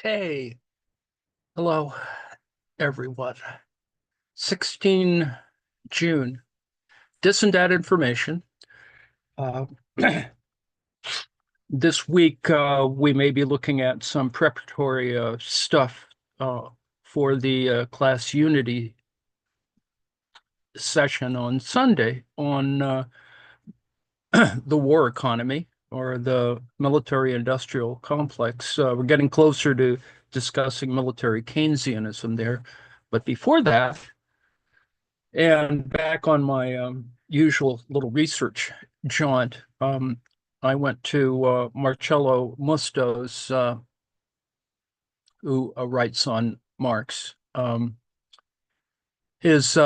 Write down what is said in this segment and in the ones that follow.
Okay. Hello, everyone. 16 June. Dis&datInformation. Uh, this week, we may be looking at some preparatory stuff for the class unity session on Sunday on the war economy or the military-industrial complex. We're getting closer to discussing military Keynesianism there. But before that, and back on my usual little research jaunt, I went to Marcello Musto's, who writes on Marx, his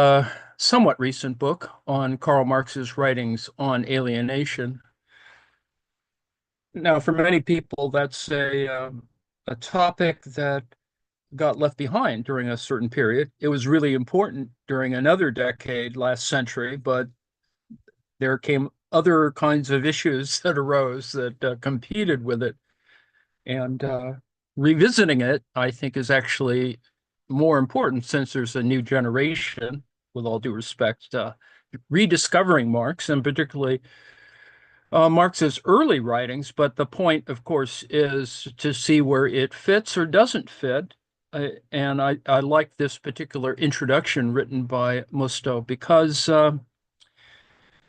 somewhat recent book on Karl Marx's writings on alienation. Now, for many people, that's a topic that got left behind during a certain period. It was really important during another decade last century, but there came other kinds of issues that arose that competed with it. And revisiting it, I think, is actually more important since there's a new generation, with all due respect, rediscovering Marx and particularly Marx's early writings. But the point, of course, is to see where it fits or doesn't fit. And I like this particular introduction written by Musto because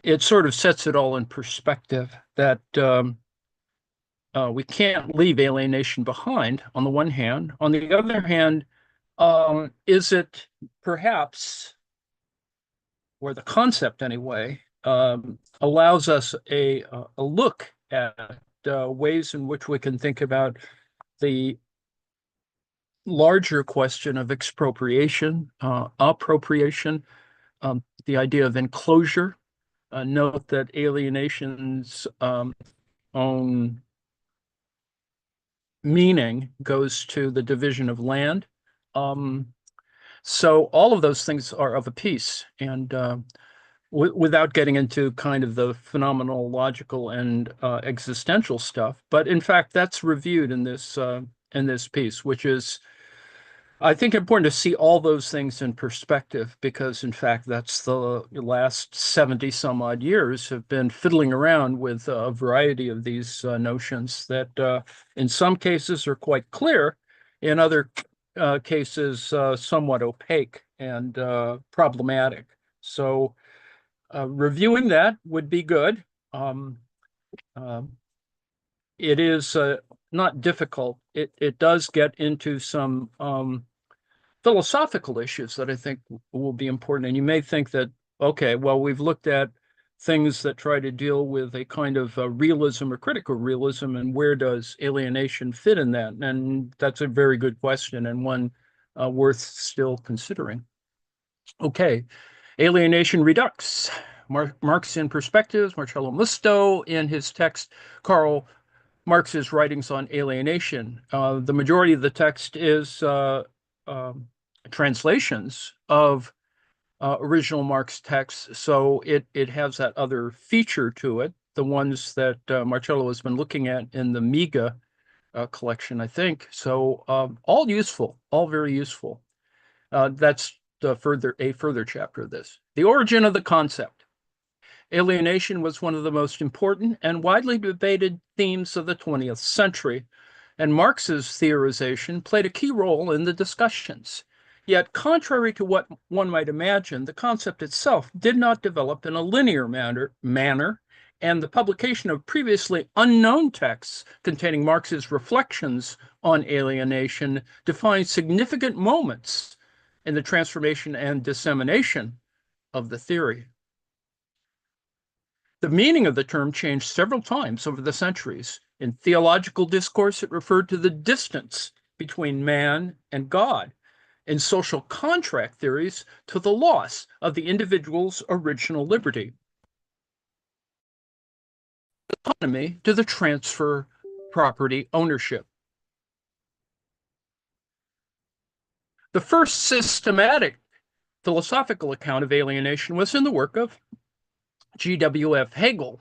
it sort of sets it all in perspective that we can't leave alienation behind, on the one hand. On the other hand, is it perhaps, or the concept anyway, allows us a look at ways in which we can think about the larger question of expropriation, appropriation, the idea of enclosure. Note that alienation's own meaning goes to the division of land. So all of those things are of a piece. And without getting into kind of the phenomenological and existential stuff, but in fact, that's reviewed in this piece, which is, I think, important to see all those things in perspective, because in fact, that's the last 70 some odd years have been fiddling around with a variety of these notions that in some cases are quite clear, in other cases somewhat opaque and problematic. So reviewing that would be good. It is not difficult. It does get into some philosophical issues that I think will be important. And you may think that, okay, well, we've looked at things that try to deal with a kind of realism or critical realism, and where does alienation fit in that? And that's a very good question, and one worth still considering. Okay, Alienation Redux. Marxian Perspectives, Marcello Musto, in his text, Karl Marx's Writings on Alienation. The majority of the text is translations of original Marx texts, so it has that other feature to it, the ones that Marcello has been looking at in the Miga collection, I think. So all useful, all very useful. That's a further chapter of this. The origin of the concept. Alienation was one of the most important and widely debated themes of the 20th century, and Marx's theorization played a key role in the discussions. Yet, contrary to what one might imagine, the concept itself did not develop in a linear manner, and the publication of previously unknown texts containing Marx's reflections on alienation defined significant moments in the transformation and dissemination of the theory. The meaning of the term changed several times over the centuries. In theological discourse, it referred to the distance between man and God. In social contract theories, to the loss of the individual's original liberty. Autonomy to the transfer property ownership. The first systematic philosophical account of alienation was in the work of G.W.F. Hegel,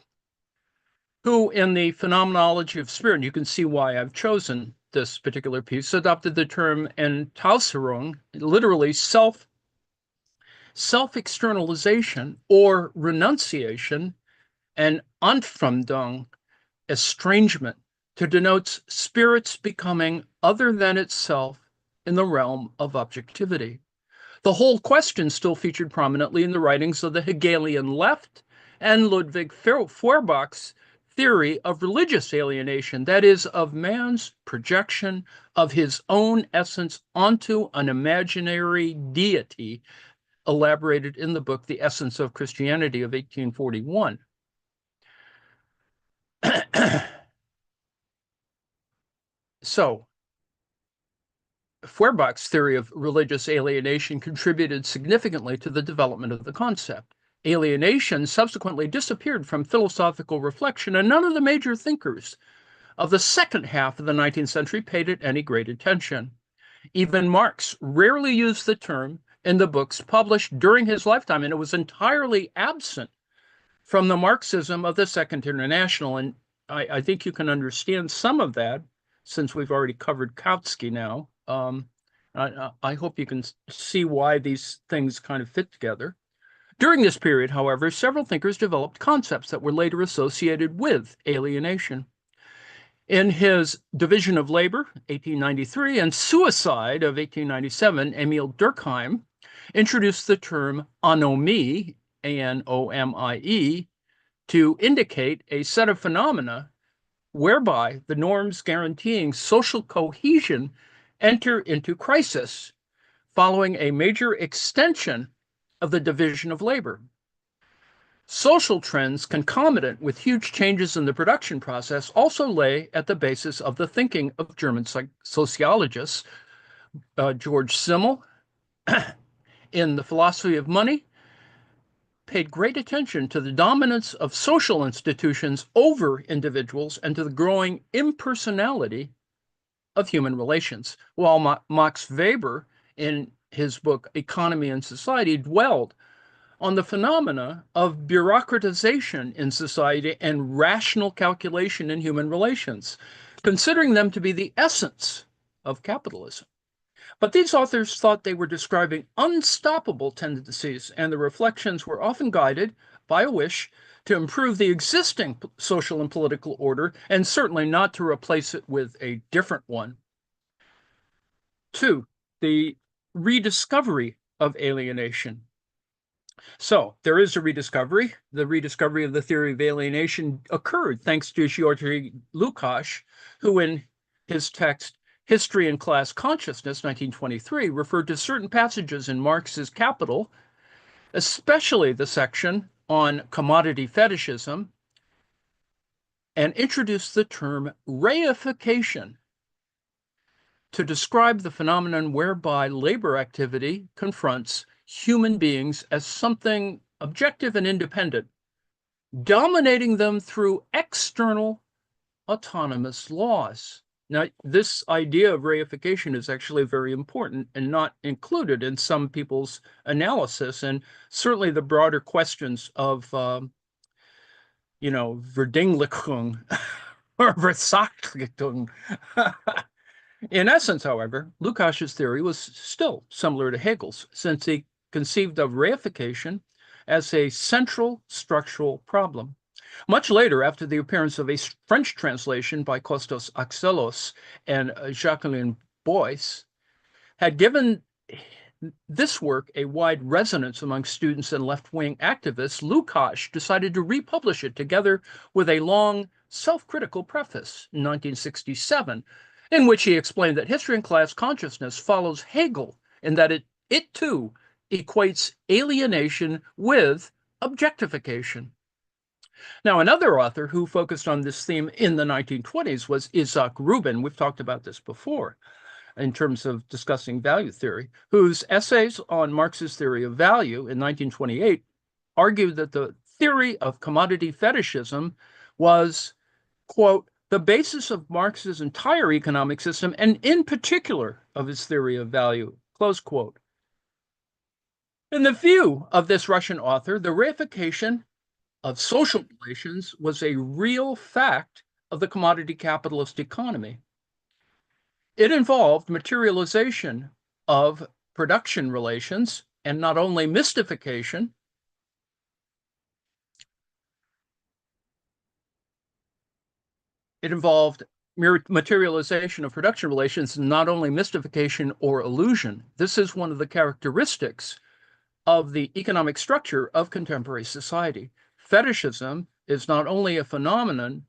who, in the Phenomenology of Spirit, and you can see why I've chosen this particular piece, adopted the term Entäußerung, literally self-externalization or renunciation, and Entfremdung, estrangement, to denote spirits becoming other than itself in the realm of objectivity. The whole question still featured prominently in the writings of the Hegelian left and Ludwig Feuerbach's theory of religious alienation, that is, of man's projection of his own essence onto an imaginary deity, elaborated in the book The Essence of Christianity of 1841. So, Feuerbach's theory of religious alienation contributed significantly to the development of the concept. Alienation subsequently disappeared from philosophical reflection, and none of the major thinkers of the second half of the 19th century paid it any great attention. Even Marx rarely used the term in the books published during his lifetime, and it was entirely absent from the Marxism of the Second International. And I think you can understand some of that since we've already covered Kautsky now. I hope you can see why these things kind of fit together. During this period, however, several thinkers developed concepts that were later associated with alienation. In his Division of Labor, 1893, and Suicide of 1897, Emil Durkheim introduced the term anomie, A-N-O-M-I-E, to indicate a set of phenomena whereby the norms guaranteeing social cohesion enter into crisis following a major extension of the division of labor. Social trends concomitant with huge changes in the production process also lay at the basis of the thinking of German sociologists George Simmel in The Philosophy of Money paid great attention to the dominance of social institutions over individuals and to the growing impersonality of human relations, while Max Weber, in his book Economy and Society, dwelled on the phenomena of bureaucratization in society and rational calculation in human relations, considering them to be the essence of capitalism. But these authors thought they were describing unstoppable tendencies, and the reflections were often guided by a wish to improve the existing social and political order, and certainly not to replace it with a different one. 2, the rediscovery of alienation. So there is a rediscovery. The rediscovery of the theory of alienation occurred thanks to Georgy Lukács, who in his text History and Class Consciousness, 1923, referred to certain passages in Marx's Capital, especially the section on commodity fetishism, and introduced the term reification to describe the phenomenon whereby labor activity confronts human beings as something objective and independent, dominating them through external autonomous laws. Now, this idea of reification is actually very important and not included in some people's analysis, and certainly the broader questions of, Verdinglichung or Versachlichung. In essence, however, Lukács' theory was still similar to Hegel's, since he conceived of reification as a central structural problem. Much later, after the appearance of a French translation by Kostas Axelos and Jacqueline Boyce, had given this work a wide resonance among students and left-wing activists, Lukács decided to republish it together with a long, self-critical preface in 1967, in which he explained that History and Class Consciousness follows Hegel in that it too equates alienation with objectification. Now, another author who focused on this theme in the 1920s was Isaac Rubin. We've talked about this before in terms of discussing value theory, whose essays on Marx's theory of value in 1928 argued that the theory of commodity fetishism was, quote, the basis of Marx's entire economic system, and in particular of his theory of value, close quote. In the view of this Russian author, the reification of social relations was a real fact of the commodity capitalist economy. It involved materialization of production relations and not only mystification. It involved materialization of production relations, not only mystification or illusion. This is one of the characteristics of the economic structure of contemporary society. Fetishism is not only a phenomenon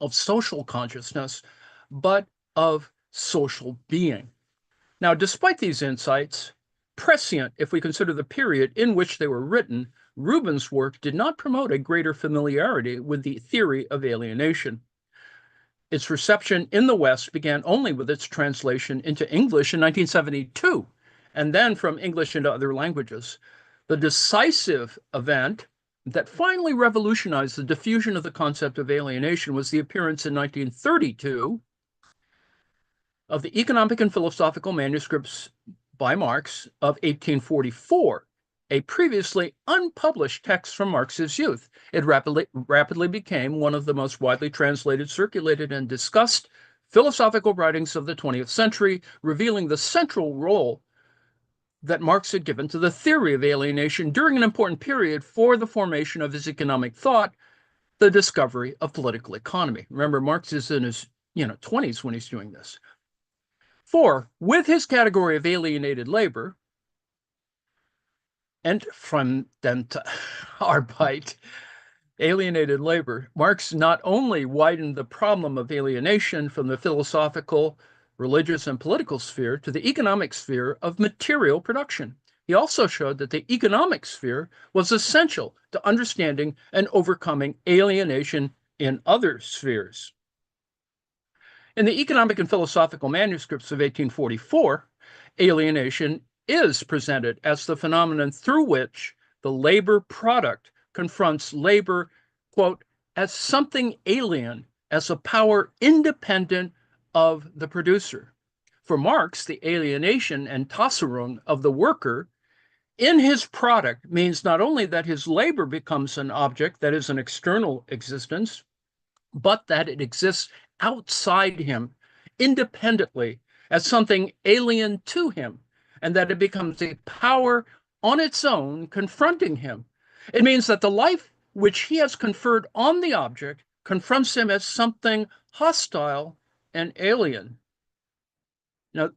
of social consciousness, but of social being. Now, despite these insights, prescient if we consider the period in which they were written, Rubin's work did not promote a greater familiarity with the theory of alienation. Its reception in the West began only with its translation into English in 1972, and then from English into other languages. The decisive event that finally revolutionized the diffusion of the concept of alienation was the appearance in 1932 of the economic and philosophical manuscripts by Marx of 1844, a previously unpublished text from Marx's youth. It rapidly became one of the most widely translated, circulated, and discussed philosophical writings of the 20th century, revealing the central role that Marx had given to the theory of alienation during an important period for the formation of his economic thought, the discovery of political economy. Remember, Marx is in his 20s when he's doing this. 4, with his category of alienated labor, and from them to Arbeit, alienated labor, Marx not only widened the problem of alienation from the philosophical, religious, and political sphere to the economic sphere of material production. He also showed that the economic sphere was essential to understanding and overcoming alienation in other spheres. In the economic and philosophical manuscripts of 1844, alienation is presented as the phenomenon through which the labor product confronts labor, quote, as something alien, as a power independent of the producer. For Marx, the alienation and Tasserung of the worker in his product means not only that his labor becomes an object that is an external existence, but that it exists outside him, independently, as something alien to him, and that it becomes a power on its own confronting him. It means that the life which he has conferred on the object confronts him as something hostile and alien. Now,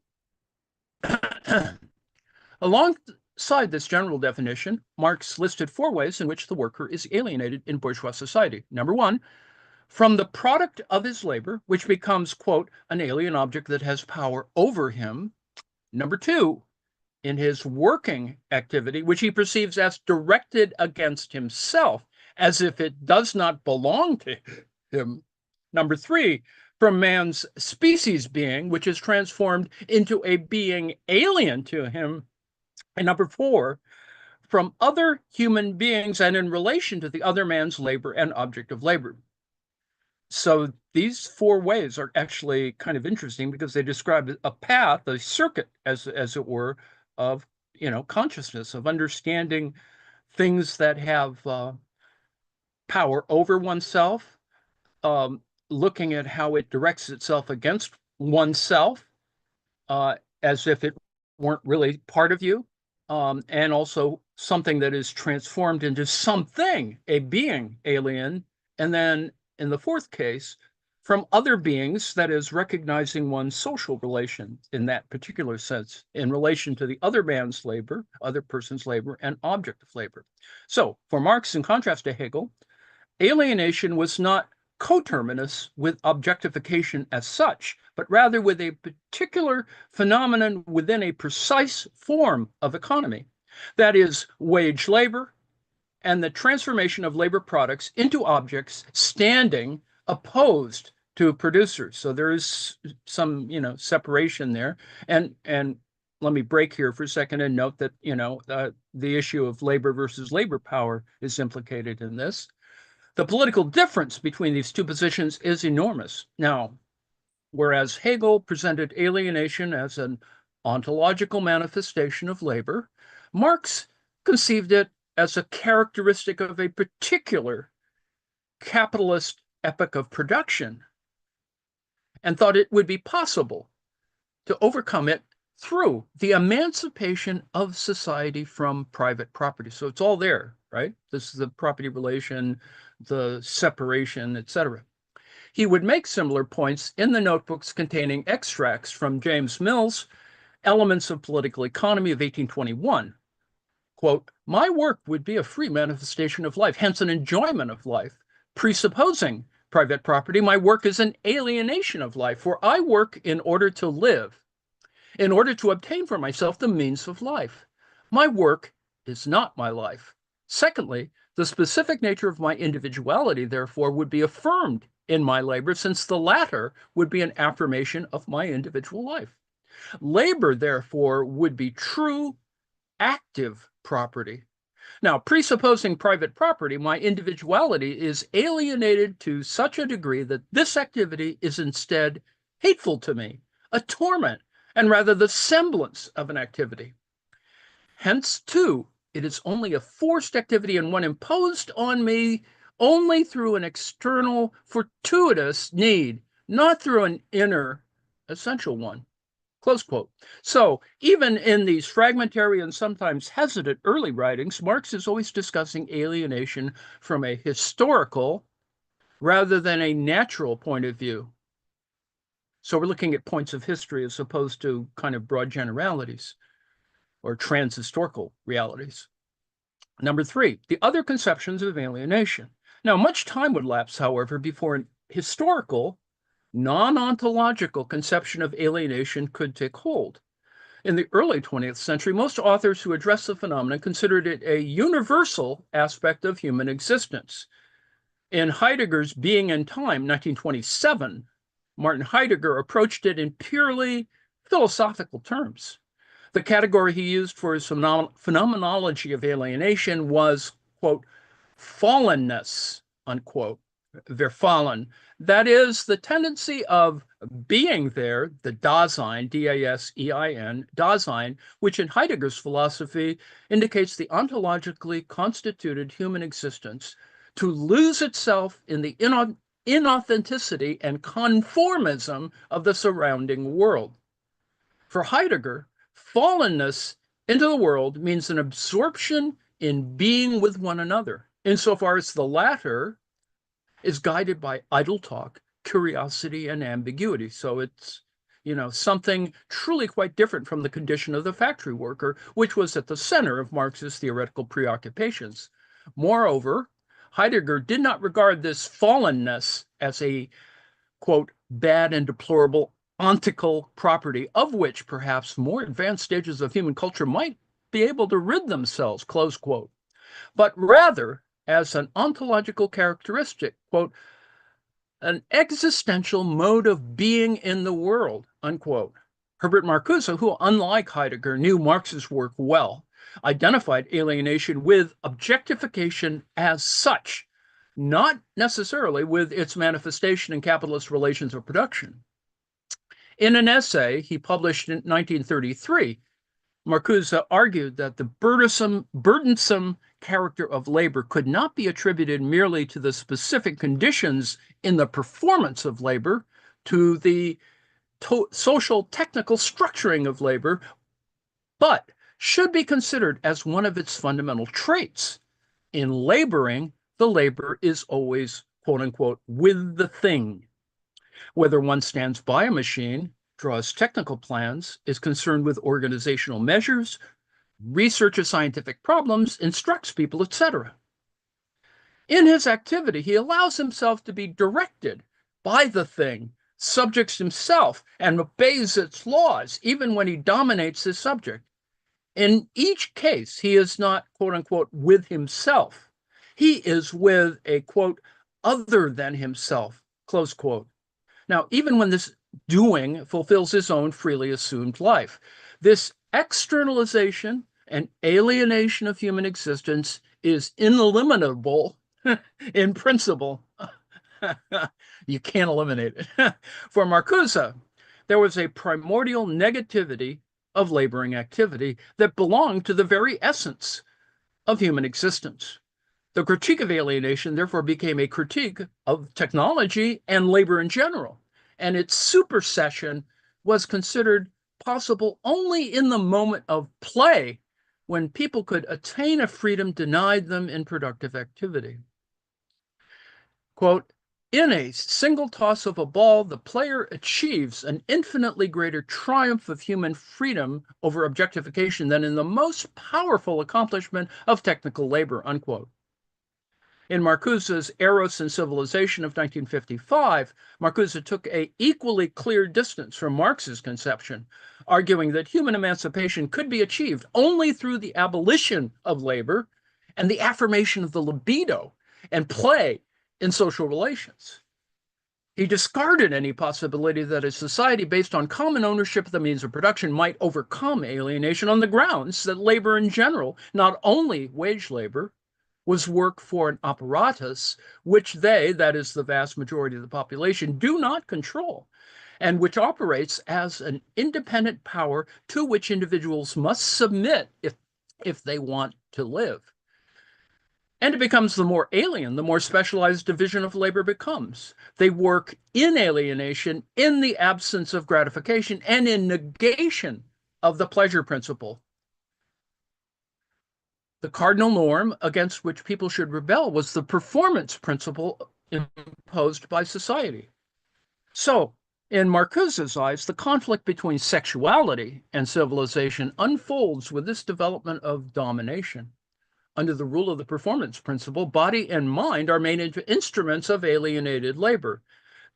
alongside this general definition, Marx listed 4 ways in which the worker is alienated in bourgeois society. Number 1, from the product of his labor, which becomes, quote, an alien object that has power over him. Number 2, in his working activity, which he perceives as directed against himself, as if it does not belong to him. Number 3, from man's species being, which is transformed into a being alien to him. And number 4, from other human beings and in relation to the other man's labor and object of labor. So these 4 ways are actually kind of interesting because they describe a path, a circuit, as it were, of consciousness, of understanding things that have power over oneself, looking at how it directs itself against oneself, as if it weren't really part of you, and also something that is transformed into something, a being alien, and then in the 4th case, from other beings, that is, recognizing one's social relation in that particular sense, in relation to the other man's labor, other person's labor, and object of labor. So, for Marx, in contrast to Hegel, alienation was not coterminous with objectification as such, but rather with a particular phenomenon within a precise form of economy, that is, wage labor, and the transformation of labor products into objects standing opposed to producers. So there is some, separation there. And let me break here for a second and note that, the issue of labor versus labor power is implicated in this. The political difference between these 2 positions is enormous. Now, whereas Hegel presented alienation as an ontological manifestation of labor, Marx conceived it as a characteristic of a particular capitalist epoch of production, and thought it would be possible to overcome it through the emancipation of society from private property. So it's all there, right? This is the property relation, the separation, etc. He would make similar points in the notebooks containing extracts from James Mill's Elements of Political Economy of 1821. Quote, my work would be a free manifestation of life, hence an enjoyment of life. Presupposing private property, my work is an alienation of life, for I work in order to live, in order to obtain for myself the means of life. My work is not my life. Secondly, the specific nature of my individuality, therefore, would be affirmed in my labor, since the latter would be an affirmation of my individual life. Labor, therefore, would be true, active property. Now, presupposing private property, my individuality is alienated to such a degree that this activity is instead hateful to me, a torment, and rather the semblance of an activity. Hence, too, it is only a forced activity and one imposed on me only through an external, fortuitous need, not through an inner, essential one. Close quote. So even in these fragmentary and sometimes hesitant early writings, Marx is always discussing alienation from a historical rather than a natural point of view. So we're looking at points of history as opposed to kind of broad generalities or transhistorical realities. Number three, the other conceptions of alienation. Now, much time would lapse, however, before an historical, non-ontological conception of alienation could take hold. In the early 20th century, most authors who addressed the phenomenon considered it a universal aspect of human existence. In Heidegger's Being and Time, 1927, Martin Heidegger approached it in purely philosophical terms. The category he used for his phenomenology of alienation was, quote, fallenness, unquote, verfallen. That is, the tendency of being there, the Dasein, D-A-S-E-I-N, Dasein, which in Heidegger's philosophy indicates the ontologically constituted human existence, to lose itself in the inauthenticity and conformism of the surrounding world. For Heidegger, fallenness into the world means an absorption in being with one another, insofar as the latter is guided by idle talk, curiosity, and ambiguity. So it's, something truly quite different from the condition of the factory worker, which was at the center of Marx's theoretical preoccupations. Moreover, Heidegger did not regard this fallenness as a, quote, bad and deplorable ontical property, of which perhaps more advanced stages of human culture might be able to rid themselves, close quote, but rather as an ontological characteristic, quote, an existential mode of being in the world, unquote. Herbert Marcuse, who, unlike Heidegger, knew Marx's work well, identified alienation with objectification as such, not necessarily with its manifestation in capitalist relations of production. In an essay he published in 1933, Marcuse argued that the burdensome character of labor could not be attributed merely to the specific conditions in the performance of labor, to the social technical structuring of labor, but should be considered as one of its fundamental traits. In laboring, the labor is always, quote unquote, with the thing. Whether one stands by a machine, draws technical plans, is concerned with organizational measures, researches scientific problems, instructs people, etc. In his activity, he allows himself to be directed by the thing, subjects himself, and obeys its laws, even when he dominates his subject. In each case, he is not, quote unquote, with himself. He is with a, quote, other than himself, close quote. Now, even when this doing fulfills his own freely assumed life, this externalization and alienation of human existence is ineliminable in principle. You can't eliminate it. For Marcuse, there was a primordial negativity of laboring activity that belonged to the very essence of human existence. The critique of alienation, therefore, became a critique of technology and labor in general, and its supersession was considered possible only in the moment of play, when people could attain a freedom denied them in productive activity. Quote, in a single toss of a ball, the player achieves an infinitely greater triumph of human freedom over objectification than in the most powerful accomplishment of technical labor, unquote. In Marcuse's Eros and Civilization of 1955, Marcuse took an equally clear distance from Marx's conception, arguing that human emancipation could be achieved only through the abolition of labor and the affirmation of the libido and play in social relations. He discarded any possibility that a society based on common ownership of the means of production might overcome alienation on the grounds that labor in general, not only wage labor, was work for an apparatus which they, that is the vast majority of the population, do not control, and which operates as an independent power to which individuals must submit if they want to live. And it becomes the more alien, the more specialized division of labor becomes. They work in alienation, in the absence of gratification, and in negation of the pleasure principle. The cardinal norm against which people should rebel was the performance principle imposed by society. So, in Marcuse's eyes, the conflict between sexuality and civilization unfolds with this development of domination. Under the rule of the performance principle, body and mind are made into instruments of alienated labor.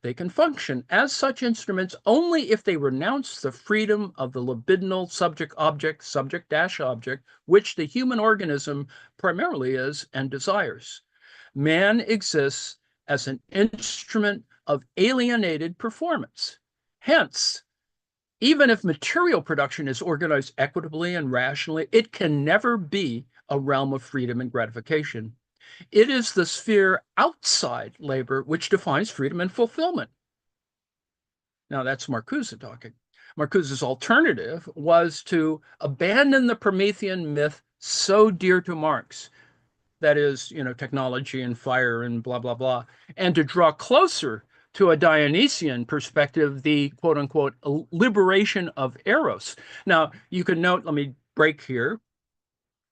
They can function as such instruments only if they renounce the freedom of the libidinal subject-object, subject-object, which the human organism primarily is and desires. Man exists as an instrument of alienated performance. Hence, even if material production is organized equitably and rationally, it can never be a realm of freedom and gratification. It is the sphere outside labor which defines freedom and fulfillment. Now, that's Marcuse talking. Marcuse's alternative was to abandon the Promethean myth so dear to Marx, that is, technology and fire and blah, blah, blah, and to draw closer to a Dionysian perspective, the quote unquote liberation of Eros. Now, you can note, let me break here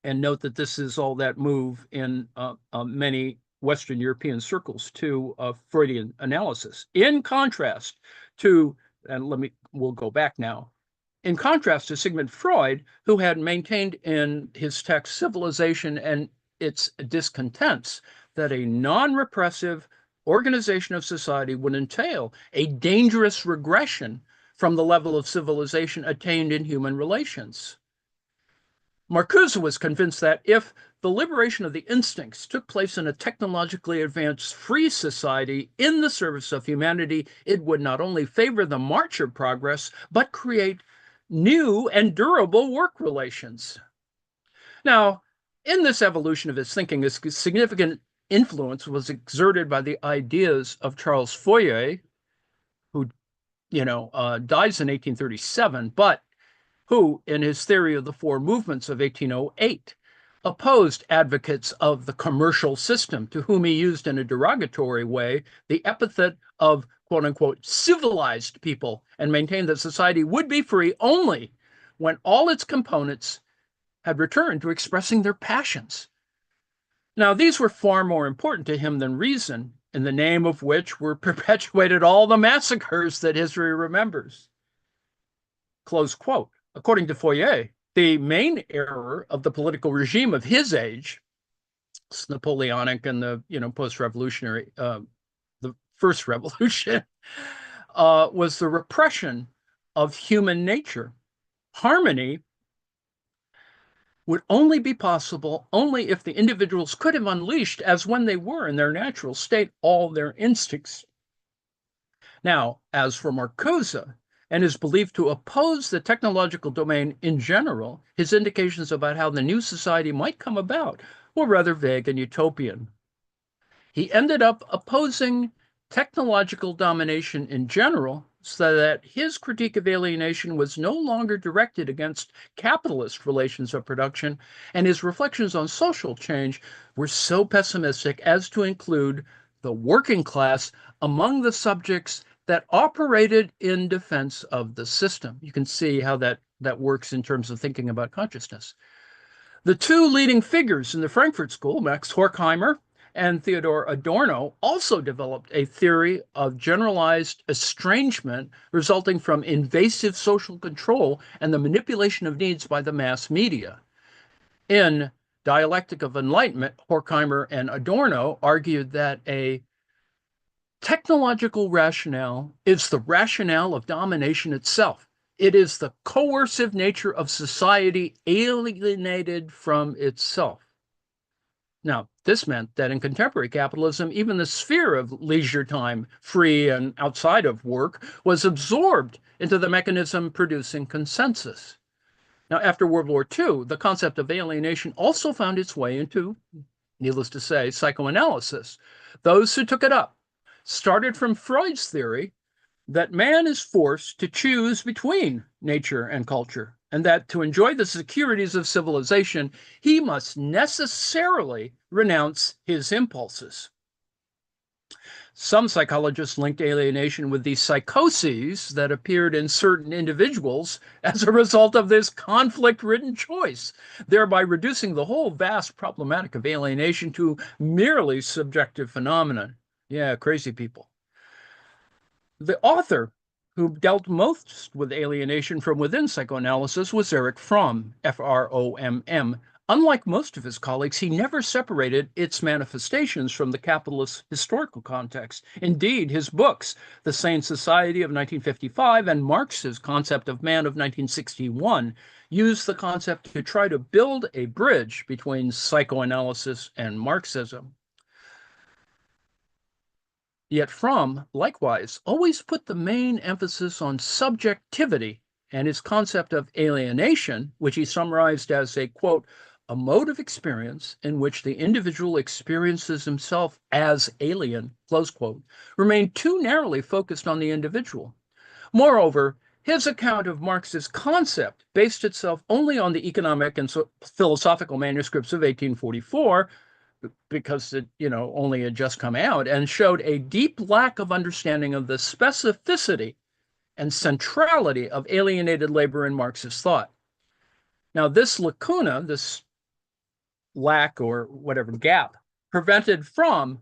and note that this is all that move in many Western European circles to Freudian analysis. In contrast to, and we'll go back now, in contrast to Sigmund Freud, who had maintained in his text Civilization and its discontents that a non-repressive organization of society would entail a dangerous regression from the level of civilization attained in human relations. Marcuse was convinced that if the liberation of the instincts took place in a technologically advanced free society in the service of humanity, it would not only favor the march of progress, but create new and durable work relations. Now, in this evolution of his thinking, a significant influence was exerted by the ideas of Charles Fourier, who, dies in 1837, but who, in his theory of the four movements of 1808, opposed advocates of the commercial system, to whom he used in a derogatory way the epithet of quote unquote civilized people, and maintained that society would be free only when all its components had returned to expressing their passions. Now, these were far more important to him than reason, in the name of which were perpetuated all the massacres that history remembers. Close quote. According to Fourier, the main error of the political regime of his age, it's Napoleonic and the post-revolutionary, the first revolution, was the repression of human nature. Harmony would only be possible only if the individuals could have unleashed, as when they were in their natural state, all their instincts. Now, as for Marcuse, and is believed to oppose the technological domain in general, his indications about how the new society might come about were rather vague and utopian. He ended up opposing technological domination in general, so that his critique of alienation was no longer directed against capitalist relations of production, and his reflections on social change were so pessimistic as to include the working class among the subjects that operated in defense of the system. You can see how that works in terms of thinking about consciousness. The two leading figures in the Frankfurt School, Max Horkheimer and Theodor Adorno, also developed a theory of generalized estrangement resulting from invasive social control and the manipulation of needs by the mass media. In Dialectic of Enlightenment, Horkheimer and Adorno argued that a technological rationale is the rationale of domination itself. It is the coercive nature of society alienated from itself. Now, this meant that in contemporary capitalism, even the sphere of leisure time, free and outside of work, was absorbed into the mechanism producing consensus. Now, after World War II, the concept of alienation also found its way into, needless to say, psychoanalysis. Those who took it up started from Freud's theory that man is forced to choose between nature and culture, and that to enjoy the securities of civilization, he must necessarily renounce his impulses. Some psychologists linked alienation with the psychoses that appeared in certain individuals as a result of this conflict-ridden choice, thereby reducing the whole vast problematic of alienation to merely subjective phenomenon. Yeah, crazy people. The author who dealt most with alienation from within psychoanalysis was Erich Fromm, F-R-O-M-M. Unlike most of his colleagues, he never separated its manifestations from the capitalist historical context. Indeed, his books, The Sane Society of 1955 and Marx's Concept of Man of 1961, use the concept to try to build a bridge between psychoanalysis and Marxism. Yet Fromm, likewise, always put the main emphasis on subjectivity, and his concept of alienation, which he summarized as a, quote, a mode of experience in which the individual experiences himself as alien, close quote, remained too narrowly focused on the individual. Moreover, his account of Marx's concept based itself only on the economic and philosophical manuscripts of 1844, because it, only had just come out, and showed a deep lack of understanding of the specificity and centrality of alienated labor in Marxist thought. Now, this lacuna, this lack or whatever gap, prevented from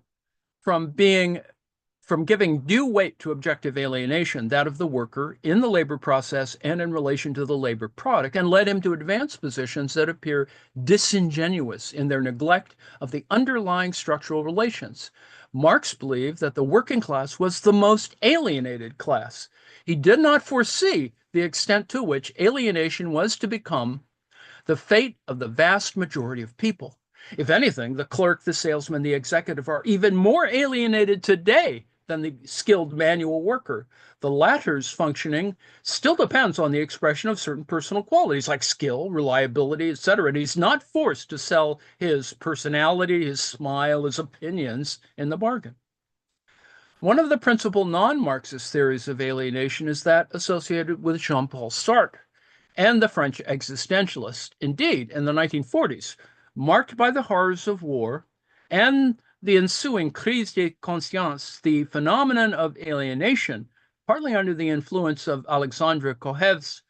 giving due weight to objective alienation, that of the worker in the labor process and in relation to the labor product, and led him to advance positions that appear disingenuous in their neglect of the underlying structural relations. Marx believed that the working class was the most alienated class. He did not foresee the extent to which alienation was to become the fate of the vast majority of people. If anything, the clerk, the salesman, the executive are even more alienated today than the skilled manual worker. The latter's functioning still depends on the expression of certain personal qualities like skill, reliability, etc. And he's not forced to sell his personality, his smile, his opinions in the bargain. One of the principal non-Marxist theories of alienation is that associated with Jean-Paul Sartre and the French existentialists. Indeed, in the 1940s, marked by the horrors of war and the ensuing crise de conscience, the phenomenon of alienation, partly under the influence of Alexandre Kohev's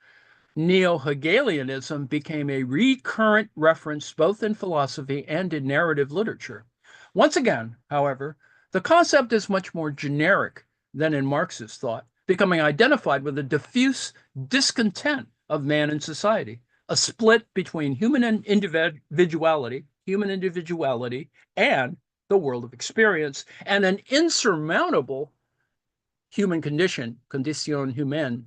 neo-Hegelianism, became a recurrent reference both in philosophy and in narrative literature. Once again, however, the concept is much more generic than in Marxist thought, becoming identified with a diffuse discontent of man in society, a split between human individuality, and the world of experience, and an insurmountable human condition, condition humaine.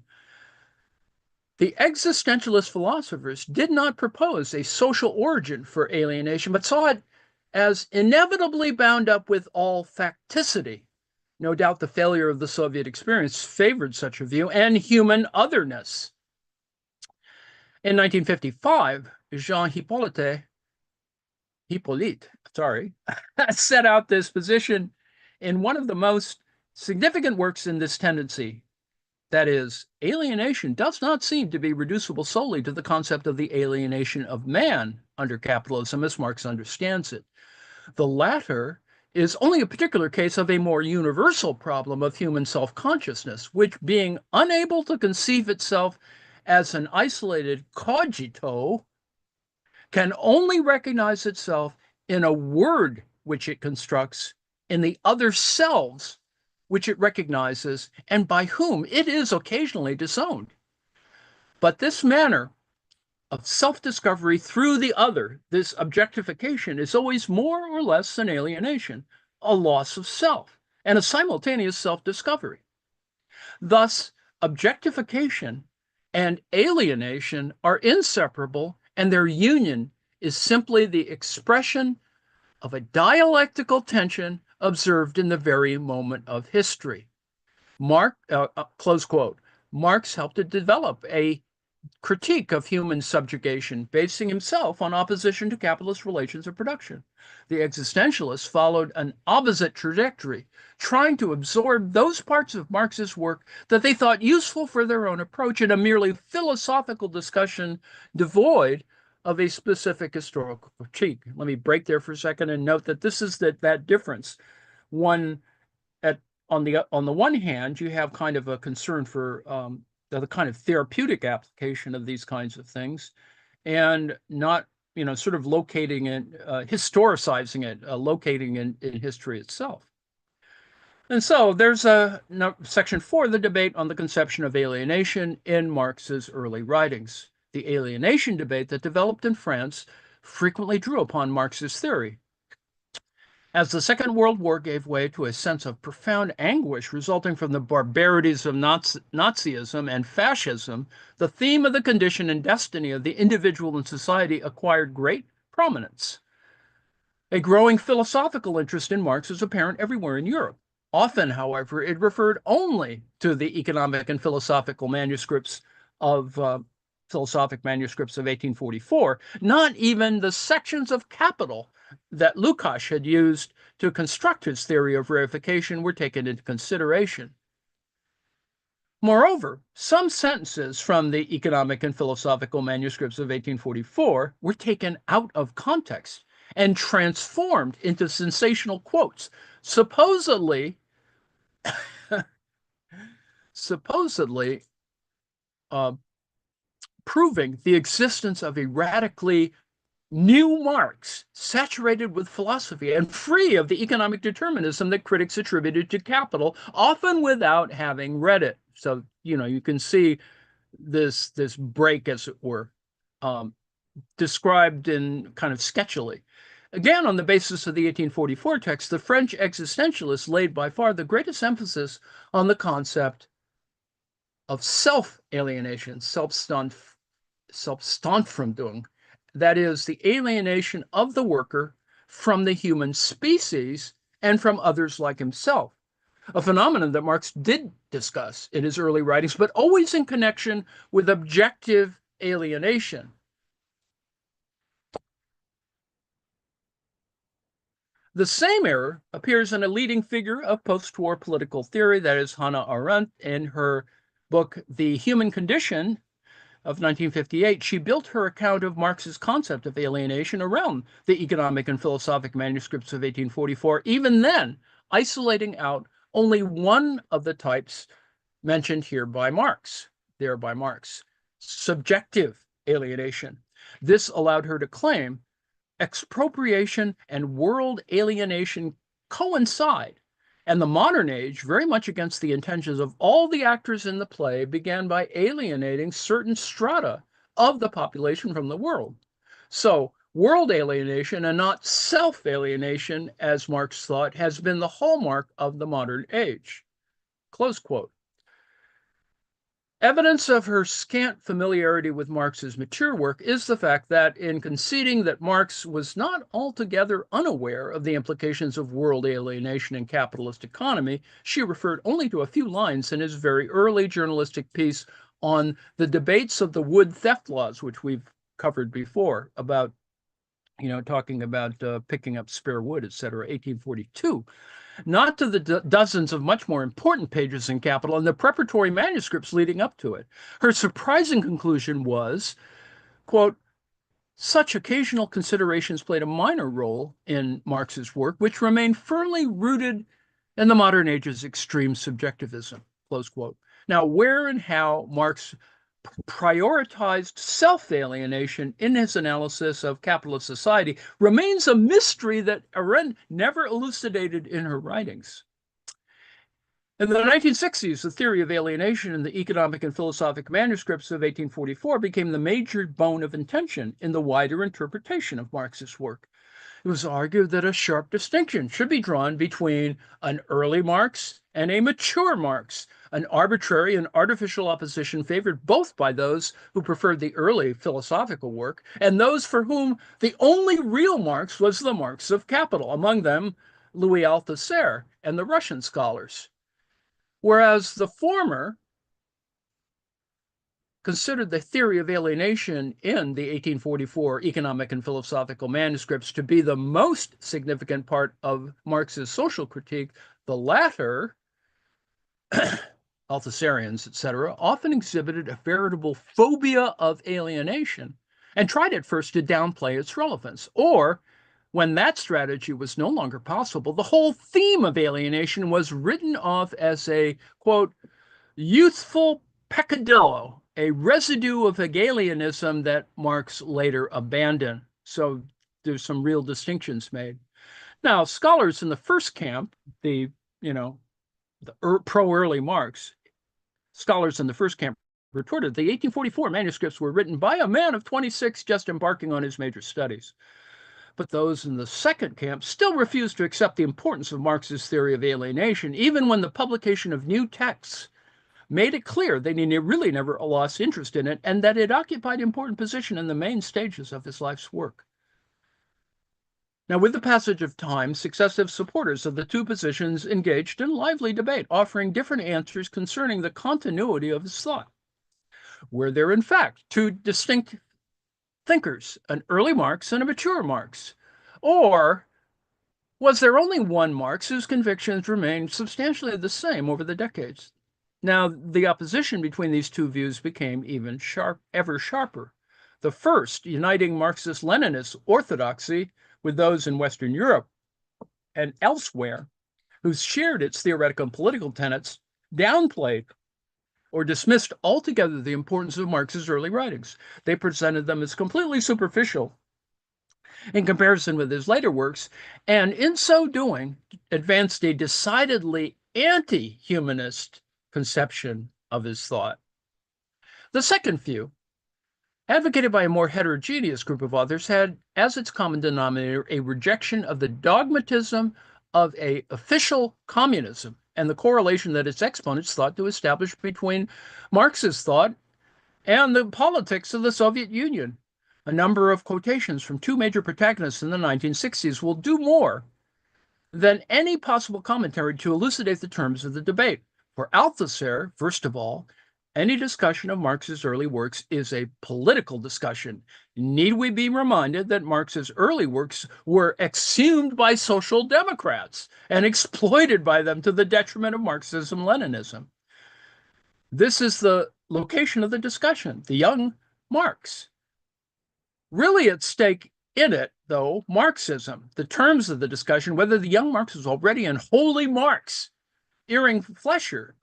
The existentialist philosophers did not propose a social origin for alienation, but saw it as inevitably bound up with all facticity. No doubt the failure of the Soviet experience favored such a view, and human otherness. In 1955, Jean Hippolyte set out this position in one of the most significant works in this tendency. That is, alienation does not seem to be reducible solely to the concept of the alienation of man under capitalism as Marx understands it. The latter is only a particular case of a more universal problem of human self-consciousness, which, being unable to conceive itself as an isolated cogito, can only recognize itself in a word which it constructs in the other selves which it recognizes and by whom it is occasionally disowned. But this manner of self-discovery through the other, this objectification, is always more or less an alienation, a loss of self, and a simultaneous self-discovery. Thus, objectification and alienation are inseparable, and their union is simply the expression of a dialectical tension observed in the very moment of history. Close quote. Marx helped to develop a critique of human subjugation, basing himself on opposition to capitalist relations of production. The existentialists followed an opposite trajectory, trying to absorb those parts of Marx's work that they thought useful for their own approach in a merely philosophical discussion devoid of a specific historical critique. Let me break there for a second and note that this is that difference. One at on the one hand, you have kind of a concern for the kind of therapeutic application of these kinds of things, and not, sort of locating it, historicizing it, locating in history itself. And so there's section 4, the debate on the conception of alienation in Marx's early writings. The alienation debate that developed in France frequently drew upon Marx's theory. As the Second World War gave way to a sense of profound anguish resulting from the barbarities of Nazism and fascism, the theme of the condition and destiny of the individual in society acquired great prominence. A growing philosophical interest in Marx is apparent everywhere in Europe. Often, however, it referred only to the economic and philosophical manuscripts of 1844, not even the sections of Capital that Lukács had used to construct his theory of reification were taken into consideration. Moreover, some sentences from the economic and philosophical manuscripts of 1844 were taken out of context and transformed into sensational quotes, supposedly proving the existence of a radically new Marx, saturated with philosophy and free of the economic determinism that critics attributed to Capital, often without having read it. So, you can see this break, as it were, described in kind of sketchily. Again, on the basis of the 1844 text, the French existentialists laid by far the greatest emphasis on the concept of self-alienation, Selbststandfremdung, that is, the alienation of the worker from the human species and from others like himself, a phenomenon that Marx did discuss in his early writings, but always in connection with objective alienation. The same error appears in a leading figure of post-war political theory, that is Hannah Arendt, in her book, The Human Condition, of 1958. She built her account of Marx's concept of alienation around the economic and philosophic manuscripts of 1844, even then isolating out only one of the types mentioned here by Marx, subjective alienation. This allowed her to claim expropriation and world alienation coincide, and the modern age, very much against the intentions of all the actors in the play, began by alienating certain strata of the population from the world. So, world alienation and not self-alienation, as Marx thought, has been the hallmark of the modern age. Close quote. Evidence of her scant familiarity with Marx's mature work is the fact that, in conceding that Marx was not altogether unaware of the implications of world alienation in capitalist economy, she referred only to a few lines in his very early journalistic piece on the debates of the wood theft laws, which we've covered before, about, talking about picking up spare wood, etc., 1842. Not to the dozens of much more important pages in Capital and the preparatory manuscripts leading up to it. Her surprising conclusion was, quote, Such occasional considerations played a minor role in Marx's work, which remained firmly rooted in the modern age's extreme subjectivism, close quote. Now, where and how Marx prioritized self-alienation in his analysis of capitalist society remains a mystery that Arendt never elucidated in her writings. In the 1960s, the theory of alienation in the economic and philosophic manuscripts of 1844 became the major bone of contention in the wider interpretation of Marx's work. It was argued that a sharp distinction should be drawn between an early Marx and a mature Marx, an arbitrary and artificial opposition favored both by those who preferred the early philosophical work and those for whom the only real Marx was the Marx of Capital, among them Louis Althusser and the Russian scholars. Whereas the former considered the theory of alienation in the 1844 economic and philosophical manuscripts to be the most significant part of Marx's social critique, the latter, Althusserians, etc., often exhibited a veritable phobia of alienation and tried at first to downplay its relevance. Or, when that strategy was no longer possible, the whole theme of alienation was written off as a, quote, youthful peccadillo, a residue of Hegelianism that Marx later abandoned. So there's some real distinctions made. Now, scholars in the first camp, the pro-early Marx, scholars in the first camp retorted the 1844 manuscripts were written by a man of 26 just embarking on his major studies. But those in the second camp still refused to accept the importance of Marx's theory of alienation, even when the publication of new texts made it clear that he really never lost interest in it and that it occupied an important position in the main stages of his life's work. Now, with the passage of time, successive supporters of the two positions engaged in lively debate, offering different answers concerning the continuity of his thought. Were there, in fact, two distinct thinkers, an early Marx and a mature Marx? Or was there only one Marx whose convictions remained substantially the same over the decades? Now, the opposition between these two views became ever sharper. The first, uniting Marxist-Leninist orthodoxy with those in Western Europe and elsewhere who shared its theoretical and political tenets, downplayed or dismissed altogether the importance of Marx's early writings. They presented them as completely superficial in comparison with his later works, and in so doing, advanced a decidedly anti-humanist conception of his thought. The second view, advocated by a more heterogeneous group of authors, had as its common denominator a rejection of the dogmatism of an official communism and the correlation that its exponents thought to establish between Marx's thought and the politics of the Soviet Union. A number of quotations from two major protagonists in the 1960s will do more than any possible commentary to elucidate the terms of the debate. For Althusser, first of all, any discussion of Marx's early works is a political discussion. Need we be reminded that Marx's early works were exhumed by social democrats and exploited by them to the detriment of Marxism-Leninism? This is the location of the discussion, the young Marx. Really at stake in it, though, Marxism, the terms of the discussion, whether the young Marx was already an holy Marx. Ehring Flescher,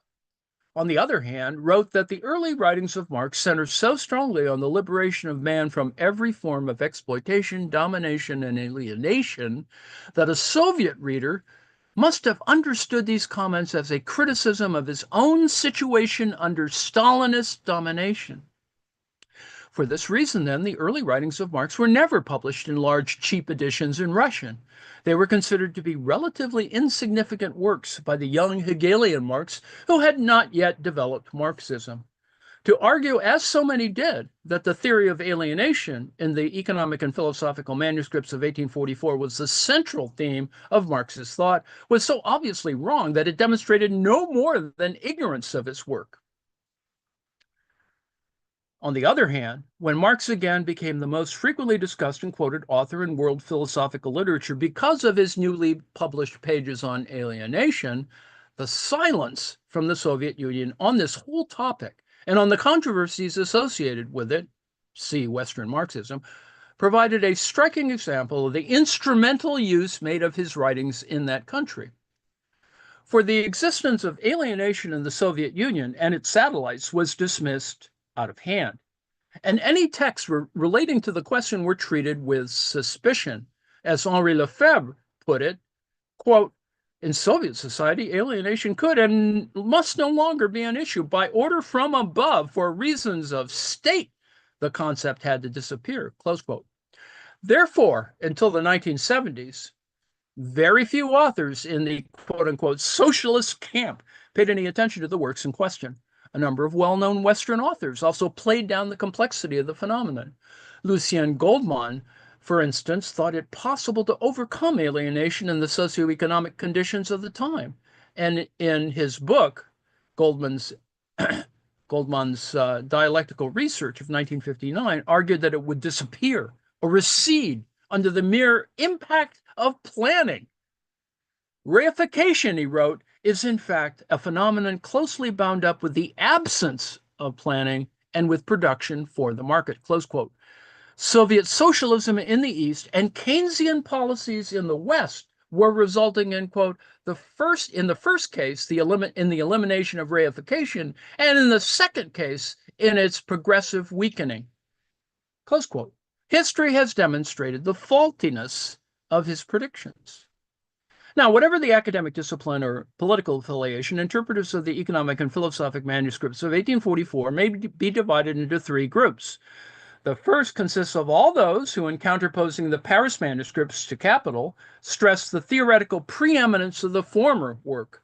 on the other hand, wrote that the early writings of Marx center so strongly on the liberation of man from every form of exploitation, domination, and alienation that a Soviet reader must have understood these comments as a criticism of his own situation under Stalinist domination. For this reason, then, the early writings of Marx were never published in large, cheap editions in Russian. They were considered to be relatively insignificant works by the young Hegelian Marx who had not yet developed Marxism. To argue, as so many did, that the theory of alienation in the economic and philosophical manuscripts of 1844 was the central theme of Marx's thought was so obviously wrong that it demonstrated no more than ignorance of his work. On the other hand, when Marx again became the most frequently discussed and quoted author in world philosophical literature because of his newly published pages on alienation, the silence from the Soviet Union on this whole topic and on the controversies associated with it, see Western Marxism, provided a striking example of the instrumental use made of his writings in that country. For the existence of alienation in the Soviet Union and its satellites was dismissed out of hand, and any texts relating to the question were treated with suspicion. As Henri Lefebvre put it, quote, in Soviet society, alienation could and must no longer be an issue. By order from above, for reasons of state, the concept had to disappear, close quote. Therefore, until the 1970s, very few authors in the quote-unquote socialist camp paid any attention to the works in question. A number of well-known Western authors also played down the complexity of the phenomenon. Lucien Goldmann, for instance, thought it possible to overcome alienation in the socioeconomic conditions of the time. And in his book, Goldmann's dialectical research of 1959 argued that it would disappear or recede under the mere impact of planning. Reification, he wrote, is in fact a phenomenon closely bound up with the absence of planning and with production for the market, close quote. Soviet socialism in the East and Keynesian policies in the West were resulting in, quote, in the first case, in the elimination of reification, and in the second case, in its progressive weakening, close quote. History has demonstrated the faultiness of his predictions. Now, whatever the academic discipline or political affiliation, interpreters of the economic and philosophic manuscripts of 1844 may be divided into three groups. The first consists of all those who, in counterposing the Paris manuscripts to Capital, stress the theoretical preeminence of the former work.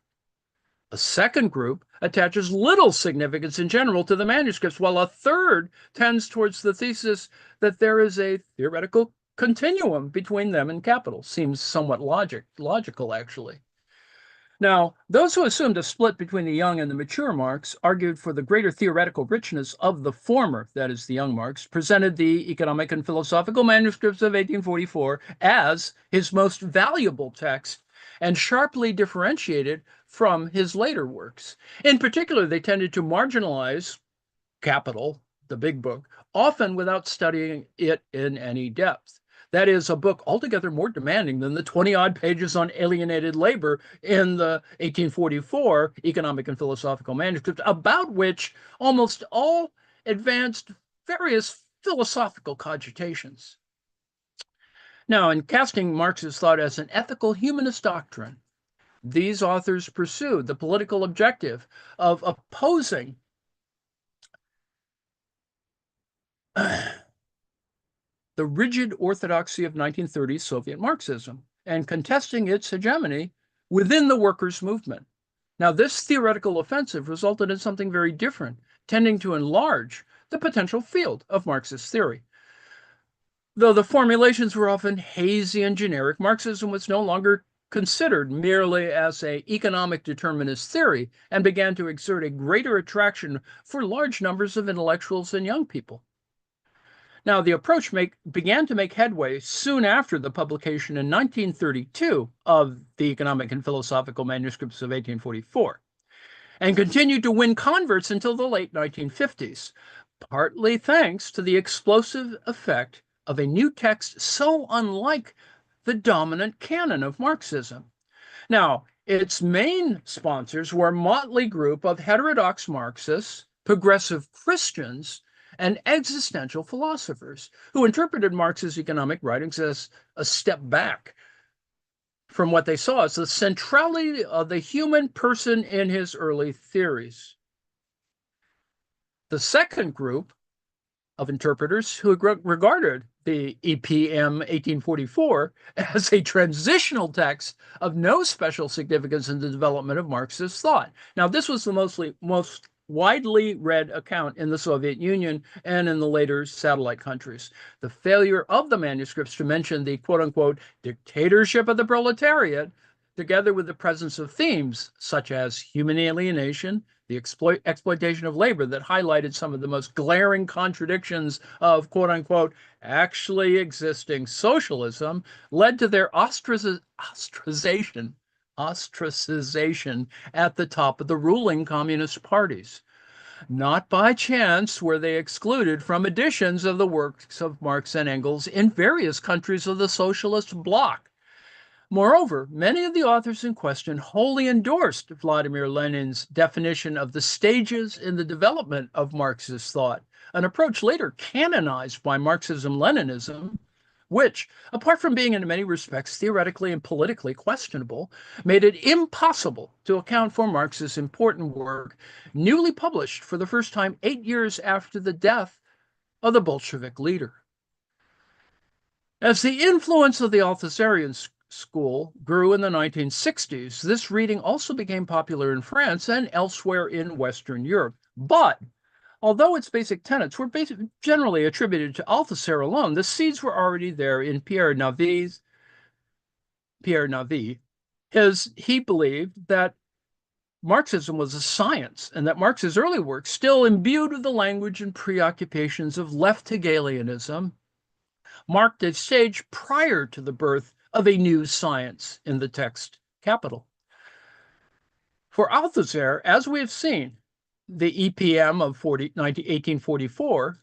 A second group attaches little significance in general to the manuscripts, while a third tends towards the thesis that there is a theoretical continuum between them and Capital. Seems somewhat logical, actually. Now, those who assumed a split between the young and the mature Marx argued for the greater theoretical richness of the former, that is, the young Marx, presented the economic and philosophical manuscripts of 1844 as his most valuable text and sharply differentiated from his later works. In particular, they tended to marginalize Capital, the big book, often without studying it in any depth. That is, a book altogether more demanding than the 20-odd pages on alienated labor in the 1844 economic and philosophical manuscript, about which almost all advanced various philosophical cogitations. Now, in casting Marx's thought as an ethical humanist doctrine, these authors pursued the political objective of opposing the rigid orthodoxy of 1930s Soviet Marxism and contesting its hegemony within the workers' movement. Now, this theoretical offensive resulted in something very different, tending to enlarge the potential field of Marxist theory. Though the formulations were often hazy and generic, Marxism was no longer considered merely as an economic determinist theory and began to exert a greater attraction for large numbers of intellectuals and young people. Now, the approach began to make headway soon after the publication in 1932 of the economic and philosophical manuscripts of 1844, and continued to win converts until the late 1950s, partly thanks to the explosive effect of a new text so unlike the dominant canon of Marxism. Now, its main sponsors were a motley group of heterodox Marxists, progressive Christians, and existential philosophers who interpreted Marx's economic writings as a step back from what they saw as the centrality of the human person in his early theories. The second group of interpreters who regarded the EPM 1844 as a transitional text of no special significance in the development of Marxist thought. Now, this was the most widely read account in the Soviet Union and in the later satellite countries. The failure of the manuscripts to mention the quote-unquote dictatorship of the proletariat, together with the presence of themes such as human alienation, the exploitation of labor that highlighted some of the most glaring contradictions of quote-unquote actually existing socialism, led to their ostracization at the top of the ruling communist parties. Not by chance were they excluded from editions of the works of Marx and Engels in various countries of the socialist bloc. Moreover, many of the authors in question wholly endorsed Vladimir Lenin's definition of the stages in the development of Marxist thought, an approach later canonized by Marxism-Leninism, which, apart from being in many respects theoretically and politically questionable, made it impossible to account for Marx's important work, newly published for the first time 8 years after the death of the Bolshevik leader. As the influence of the Althusserian school grew in the 1960s, this reading also became popular in France and elsewhere in Western Europe. But although its basic tenets were generally attributed to Althusser alone, the seeds were already there in Pierre Navy. He believed that Marxism was a science and that Marx's early work, still imbued with the language and preoccupations of left Hegelianism, marked a stage prior to the birth of a new science in the text Capital. For Althusser, as we have seen, the EPM of 1844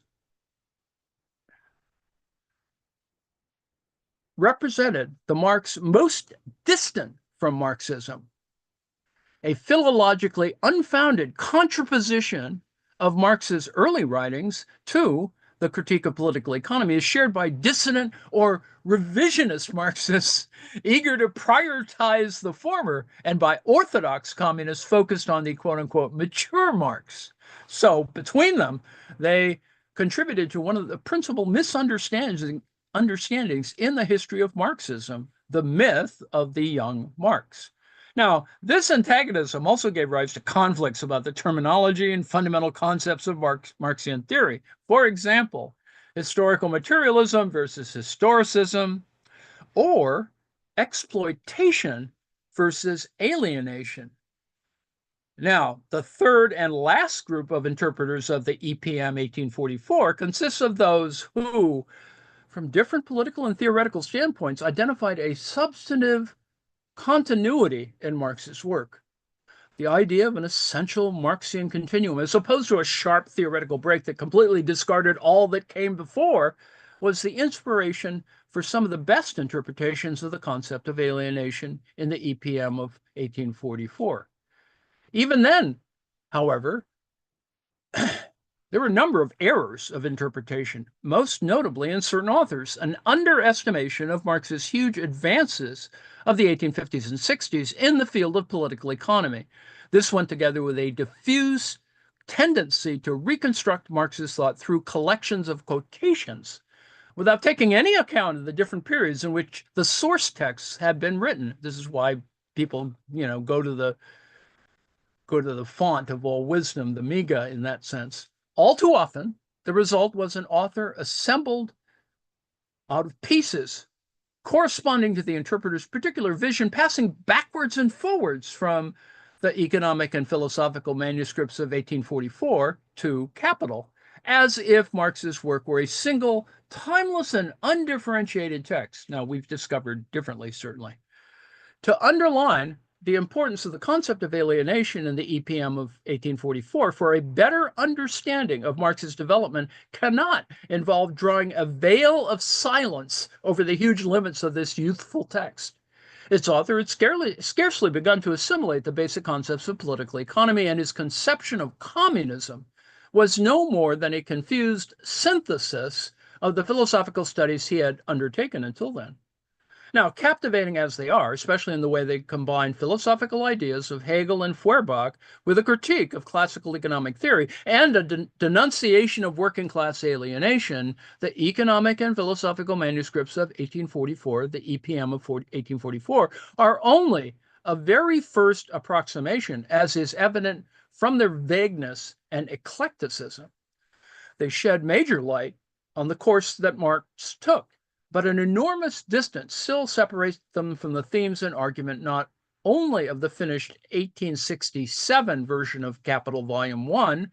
represented the Marx most distant from Marxism, a philologically unfounded contraposition of Marx's early writings to the critique of political economy is shared by dissident or revisionist Marxists eager to prioritize the former and by orthodox communists focused on the quote-unquote mature Marx. So between them, they contributed to one of the principal misunderstandings in the history of Marxism, the myth of the young Marx. Now, this antagonism also gave rise to conflicts about the terminology and fundamental concepts of Marxian theory. For example, historical materialism versus historicism, or exploitation versus alienation. Now, the third and last group of interpreters of the EPM 1844 consists of those who, from different political and theoretical standpoints, identified a substantive continuity in Marx's work. The idea of an essential Marxian continuum, as opposed to a sharp theoretical break that completely discarded all that came before, was the inspiration for some of the best interpretations of the concept of alienation in the EPM of 1844. Even then, however, there were a number of errors of interpretation, most notably in certain authors, an underestimation of Marx's huge advances of the 1850s and 60s in the field of political economy. This went together with a diffuse tendency to reconstruct Marx's thought through collections of quotations without taking any account of the different periods in which the source texts had been written. This is why people, go to the font of all wisdom, the Miga, in that sense. All too often, the result was an author assembled out of pieces corresponding to the interpreter's particular vision, passing backwards and forwards from the economic and philosophical manuscripts of 1844 to Capital, as if Marx's work were a single, timeless, and undifferentiated text. Now, we've discovered differently, certainly. To underline the importance of the concept of alienation in the EPM of 1844 for a better understanding of Marx's development cannot involve drawing a veil of silence over the huge limits of this youthful text. Its author had scarcely begun to assimilate the basic concepts of political economy, and his conception of communism was no more than a confused synthesis of the philosophical studies he had undertaken until then. Now, captivating as they are, especially in the way they combine philosophical ideas of Hegel and Feuerbach with a critique of classical economic theory and a denunciation of working class alienation, the economic and philosophical manuscripts of 1844, the EPM of 1844, are only a very first approximation, as is evident from their vagueness and eclecticism. They shed major light on the course that Marx took, but an enormous distance still separates them from the themes and argument not only of the finished 1867 version of Capital Volume 1,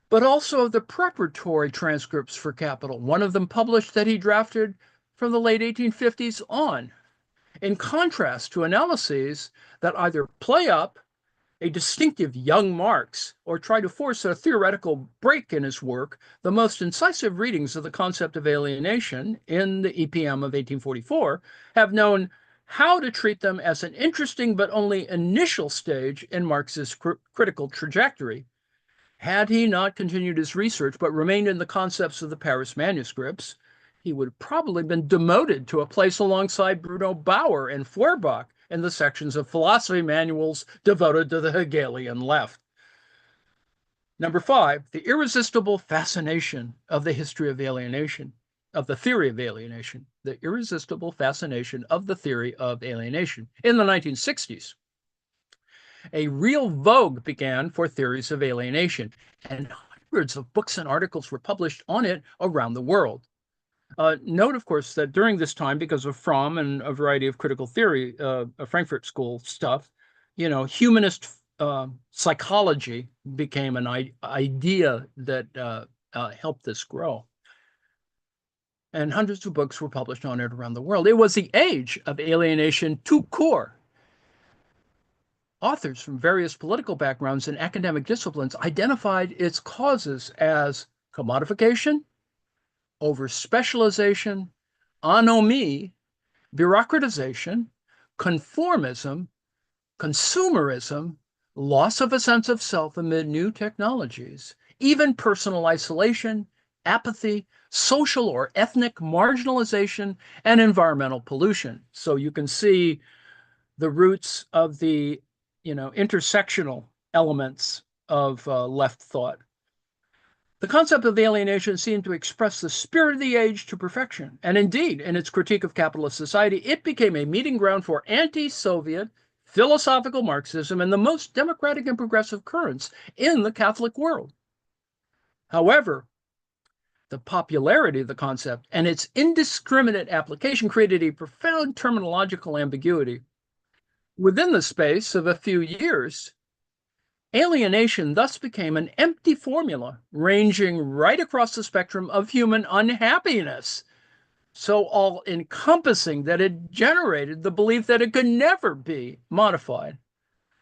but also of the preparatory transcripts for Capital, one of them published that he drafted from the late 1850s on, in contrast to analyses that either play up a distinctive young Marx, or try to force a theoretical break in his work, the most incisive readings of the concept of alienation in the EPM of 1844 have known how to treat them as an interesting but only initial stage in Marx's critical trajectory. Had he not continued his research but remained in the concepts of the Paris manuscripts, he would have probably been demoted to a place alongside Bruno Bauer and Feuerbach in the sections of philosophy manuals devoted to the Hegelian left. Number 5, the irresistible fascination of the history of alienation, of the theory of alienation, the irresistible fascination of the theory of alienation. In the 1960s, a real vogue began for theories of alienation, and hundreds of books and articles were published on it around the world. Note, of course, that during this time, because of Fromm and a variety of critical theory, Frankfurt School stuff, humanist psychology became an idea that helped this grow. And hundreds of books were published on it around the world. It was the age of alienation tout court. Authors from various political backgrounds and academic disciplines identified its causes as commodification, over-specialization, anomie, bureaucratization, conformism, consumerism, loss of a sense of self amid new technologies, even personal isolation, apathy, social or ethnic marginalization, and environmental pollution. So you can see the roots of the, intersectional elements of left thought. The concept of alienation seemed to express the spirit of the age to perfection, and indeed, in its critique of capitalist society, it became a meeting ground for anti-Soviet philosophical Marxism and the most democratic and progressive currents in the Catholic world. However, the popularity of the concept and its indiscriminate application created a profound terminological ambiguity. Within the space of a few years, alienation thus became an empty formula ranging right across the spectrum of human unhappiness, so all-encompassing that it generated the belief that it could never be modified.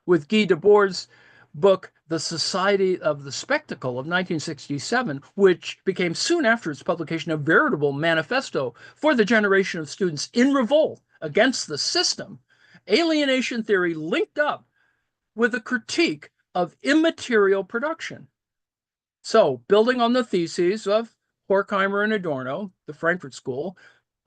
With Guy Debord's book, The Society of the Spectacle of 1967, which became soon after its publication a veritable manifesto for the generation of students in revolt against the system, alienation theory linked up with a critique of immaterial production. So, building on the theses of Horkheimer and Adorno, the Frankfurt School,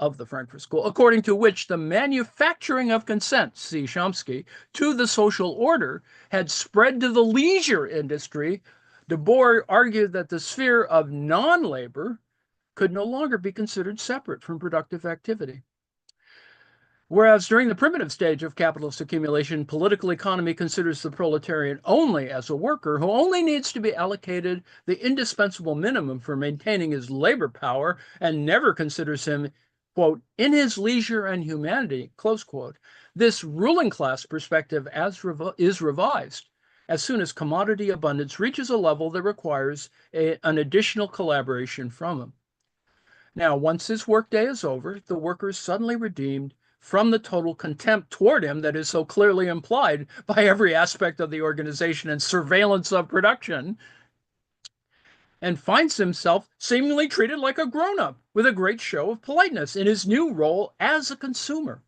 according to which the manufacturing of consent, see Chomsky, to the social order had spread to the leisure industry, Debord argued that the sphere of non-labor could no longer be considered separate from productive activity. Whereas during the primitive stage of capitalist accumulation, political economy considers the proletarian only as a worker who only needs to be allocated the indispensable minimum for maintaining his labor power and never considers him, quote, in his leisure and humanity, close quote. This ruling class perspective is revised as soon as commodity abundance reaches a level that requires an additional collaboration from him. Now, once his workday is over, the worker is suddenly redeemed from the total contempt toward him that is so clearly implied by every aspect of the organization and surveillance of production, and finds himself seemingly treated like a grown-up with a great show of politeness in his new role as a consumer.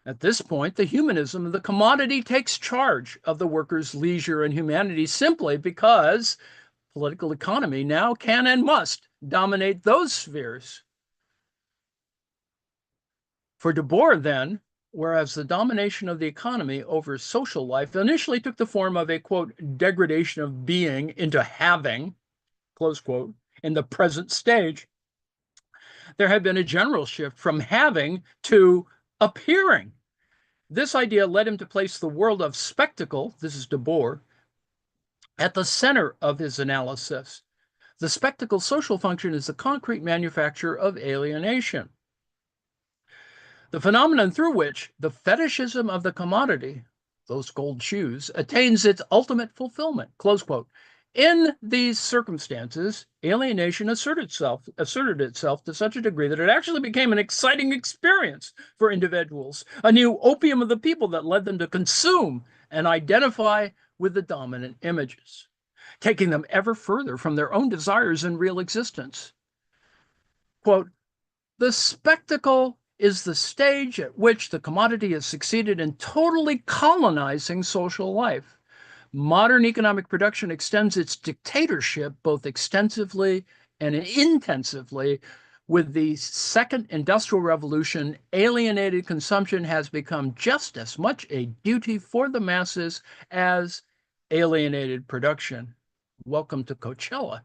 At this point, the humanism of the commodity takes charge of the worker's leisure and humanity simply because political economy now can and must dominate those spheres. For Debord, then, whereas the domination of the economy over social life initially took the form of a, quote, degradation of being into having, close quote, in the present stage, there had been a general shift from having to appearing. This idea led him to place the world of spectacle, this is Debord, at the center of his analysis. The spectacle social function is the concrete manufacture of alienation. The phenomenon through which the fetishism of the commodity, those gold shoes, attains its ultimate fulfillment, close quote. In these circumstances, alienation asserted itself to such a degree that it actually became an exciting experience for individuals, a new opium of the people that led them to consume and identify with the dominant images, taking them ever further from their own desires and real existence. Quote, the spectacle is the stage at which the commodity has succeeded in totally colonizing social life. Modern economic production extends its dictatorship both extensively and intensively. With the second industrial revolution, alienated consumption has become just as much a duty for the masses as alienated production. Welcome to Coachella.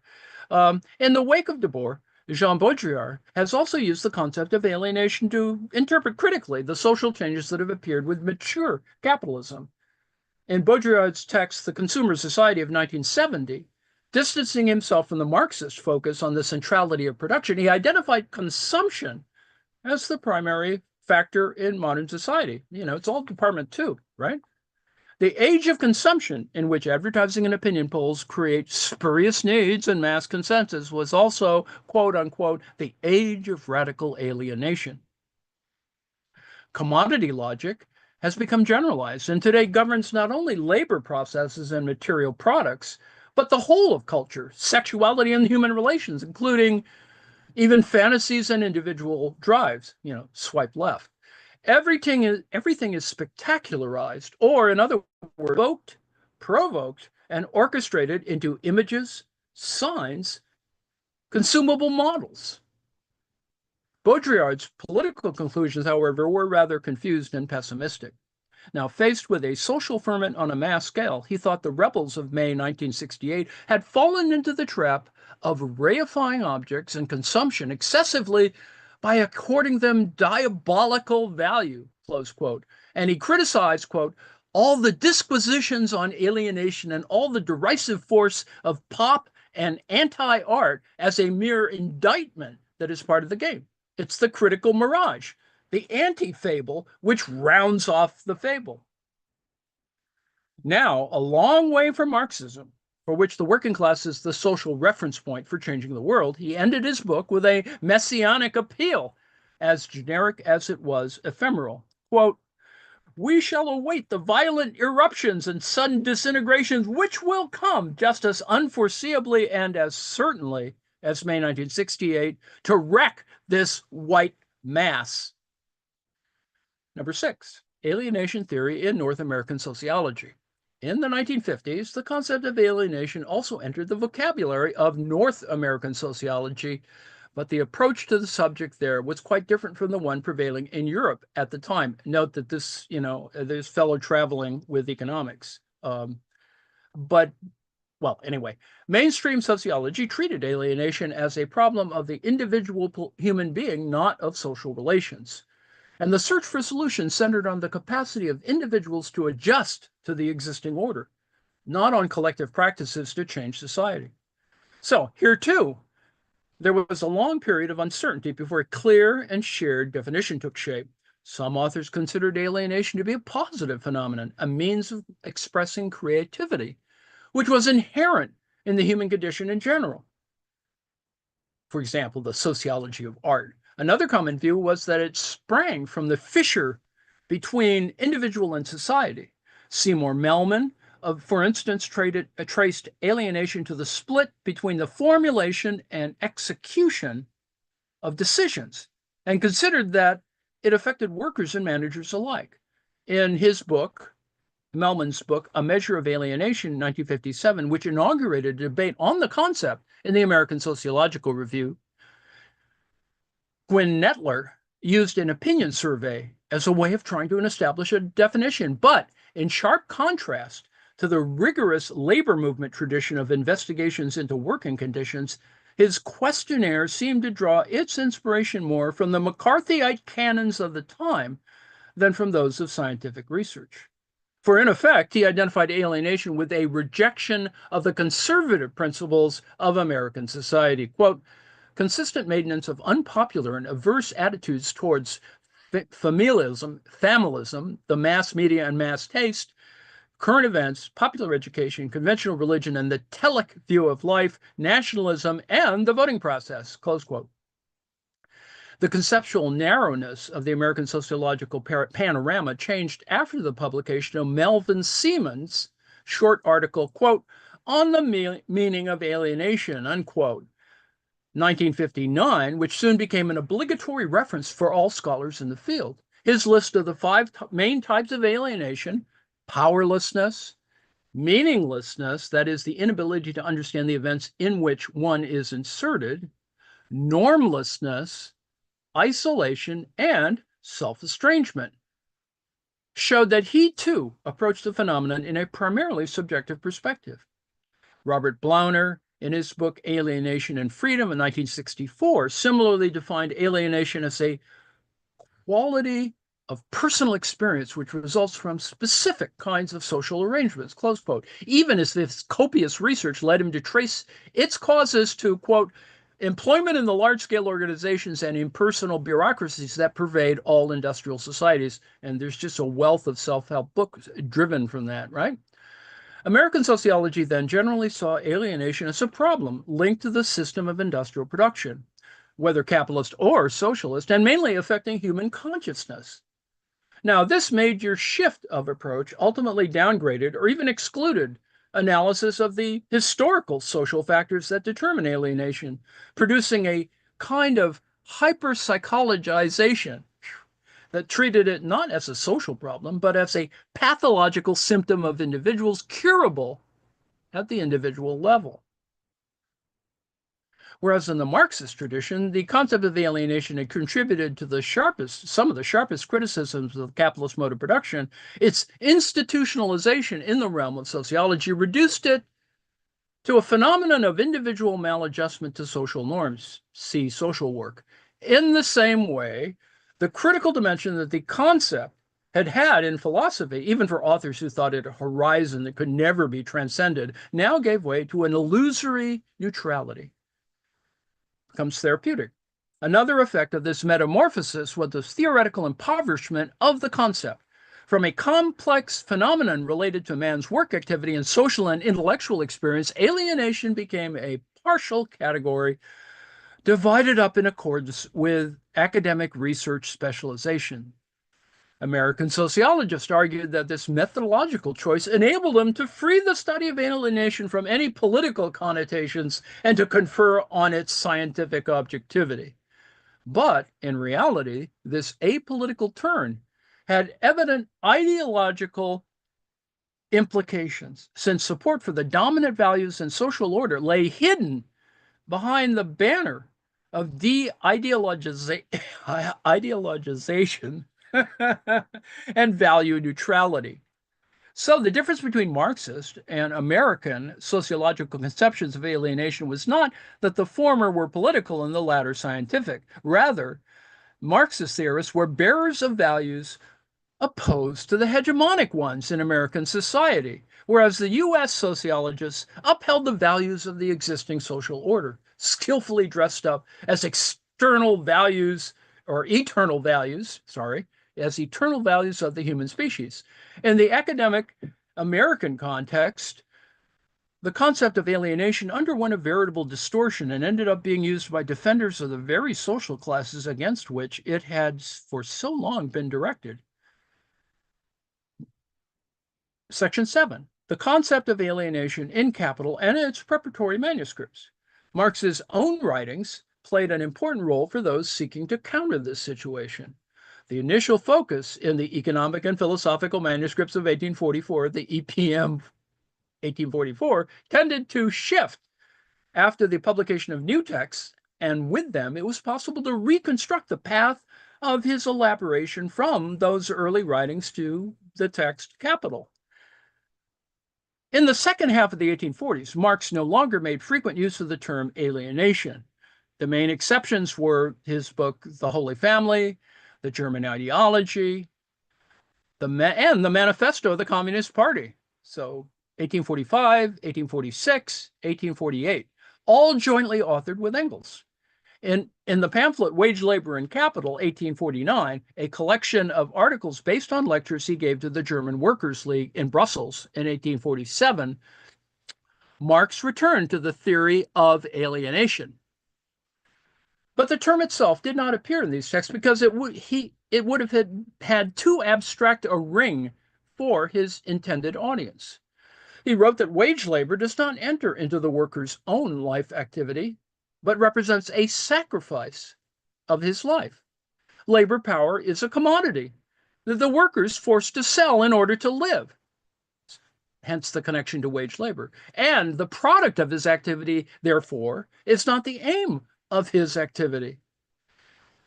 In the wake of Debord, Jean Baudrillard has also used the concept of alienation to interpret critically the social changes that have appeared with mature capitalism. In Baudrillard's text, The Consumer Society of 1970, distancing himself from the Marxist focus on the centrality of production, he identified consumption as the primary factor in modern society. It's all Department 2, right? The age of consumption, in which advertising and opinion polls create spurious needs and mass consensus, was also, quote unquote, the age of radical alienation. Commodity logic has become generalized and today governs not only labor processes and material products, but the whole of culture, sexuality, and human relations, including even fantasies and individual drives, swipe left. Everything is spectacularized, or in other words, provoked, and orchestrated into images, signs, consumable models. Baudrillard's political conclusions, however, were rather confused and pessimistic. Now, faced with a social ferment on a mass scale, he thought the rebels of May 1968 had fallen into the trap of reifying objects and consumption excessively by according them diabolical value, close quote. And he criticized, quote, all the disquisitions on alienation and all the derisive force of pop and anti-art as a mere indictment that is part of the game. It's the critical mirage, the anti-fable, which rounds off the fable. Now, a long way from Marxism, for which the working class is the social reference point for changing the world, he ended his book with a messianic appeal, as generic as it was ephemeral. Quote, we shall await the violent eruptions and sudden disintegrations which will come just as unforeseeably and as certainly as May 1968 to wreck this white mass. Number 6, alienation theory in North American sociology. In the 1950s, the concept of alienation also entered the vocabulary of North American sociology, but the approach to the subject there was quite different from the one prevailing in Europe at the time. Note that this, there's fellow traveling with economics. Anyway, mainstream sociology treated alienation as a problem of the individual human being, not of social relations. And the search for solutions centered on the capacity of individuals to adjust to the existing order, not on collective practices to change society. So here too, there was a long period of uncertainty before a clear and shared definition took shape. Some authors considered alienation to be a positive phenomenon, a means of expressing creativity, which was inherent in the human condition in general. For example, the sociology of art. Another common view was that it sprang from the fissure between individual and society. Seymour Melman, for instance, traced alienation to the split between the formulation and execution of decisions and considered that it affected workers and managers alike. In his book, Melman's book, A Measure of Alienation, 1957, which inaugurated a debate on the concept in the American Sociological Review, Gwynne Nettler used an opinion survey as a way of trying to establish a definition, but in sharp contrast to the rigorous labor movement tradition of investigations into working conditions, his questionnaire seemed to draw its inspiration more from the McCarthyite canons of the time than from those of scientific research. For in effect, he identified alienation with a rejection of the conservative principles of American society. Quote, consistent maintenance of unpopular and averse attitudes towards familism, the mass media and mass taste, current events, popular education, conventional religion, and the telic view of life, nationalism, and the voting process, close quote. The conceptual narrowness of the American sociological panorama changed after the publication of Melvin Seaman's short article, quote, on the meaning of alienation, unquote, 1959, which soon became an obligatory reference for all scholars in the field. His list of the five main types of alienation, powerlessness, meaninglessness, that is, the inability to understand the events in which one is inserted, normlessness, isolation, and self-estrangement, showed that he too approached the phenomenon in a primarily subjective perspective. Robert Blauner, in his book Alienation and Freedom in 1964, similarly defined alienation as a quality of personal experience which results from specific kinds of social arrangements, close quote, even as this copious research led him to trace its causes to, quote, employment in the large-scale organizations and impersonal bureaucracies that pervade all industrial societies. And there's just a wealth of self-help books driven from that, right? American sociology then generally saw alienation as a problem linked to the system of industrial production, whether capitalist or socialist, and mainly affecting human consciousness. Now, this major shift of approach ultimately downgraded or even excluded analysis of the historical social factors that determine alienation, producing a kind of hyperpsychologization that treated it not as a social problem, but as a pathological symptom of individuals curable at the individual level. Whereas in the Marxist tradition, the concept of alienation had contributed to some of the sharpest criticisms of the capitalist mode of production. Its institutionalization in the realm of sociology reduced it to a phenomenon of individual maladjustment to social norms, see social work. In the same way, the critical dimension that the concept had in philosophy, even for authors who thought it a horizon that could never be transcended, now gave way to an illusory neutrality. Becomes therapeutic. Another effect of this metamorphosis was the theoretical impoverishment of the concept. From a complex phenomenon related to man's work activity and social and intellectual experience, alienation became a partial category divided up in accordance with academic research specialization. American sociologists argued that this methodological choice enabled them to free the study of alienation from any political connotations and to confer on its scientific objectivity. But in reality, this apolitical turn had evident ideological implications, since support for the dominant values and social order lay hidden behind the banner of ideologization and value neutrality. So the difference between Marxist and American sociological conceptions of alienation was not that the former were political and the latter scientific. Rather, Marxist theorists were bearers of values opposed to the hegemonic ones in American society, whereas the U.S. sociologists upheld the values of the existing social order, skillfully dressed up as external values or eternal values, as eternal values of the human species. In the academic American context, the concept of alienation underwent a veritable distortion and ended up being used by defenders of the very social classes against which it had for so long been directed. Section 7, the concept of alienation in Capital and its preparatory manuscripts. Marx's own writings played an important role for those seeking to counter this situation. The initial focus in the economic and philosophical manuscripts of 1844, the EPM 1844, tended to shift after the publication of new texts, and with them it was possible to reconstruct the path of his elaboration from those early writings to the text Capital. In the second half of the 1840s, Marx no longer made frequent use of the term alienation. The main exceptions were his book, The Holy Family, The German Ideology, and the Manifesto of the Communist Party. So 1845, 1846, 1848, all jointly authored with Engels. In the pamphlet Wage, Labor, and Capital, 1849, a collection of articles based on lectures he gave to the German Workers' League in Brussels in 1847, Marx returned to the theory of alienation. But the term itself did not appear in these texts because it would have had too abstract a ring for his intended audience. He wrote that wage labor does not enter into the worker's own life activity, but represents a sacrifice of his life. Labor power is a commodity that the workers forced to sell in order to live, hence the connection to wage labor. And the product of his activity, therefore, is not the aim of his activity.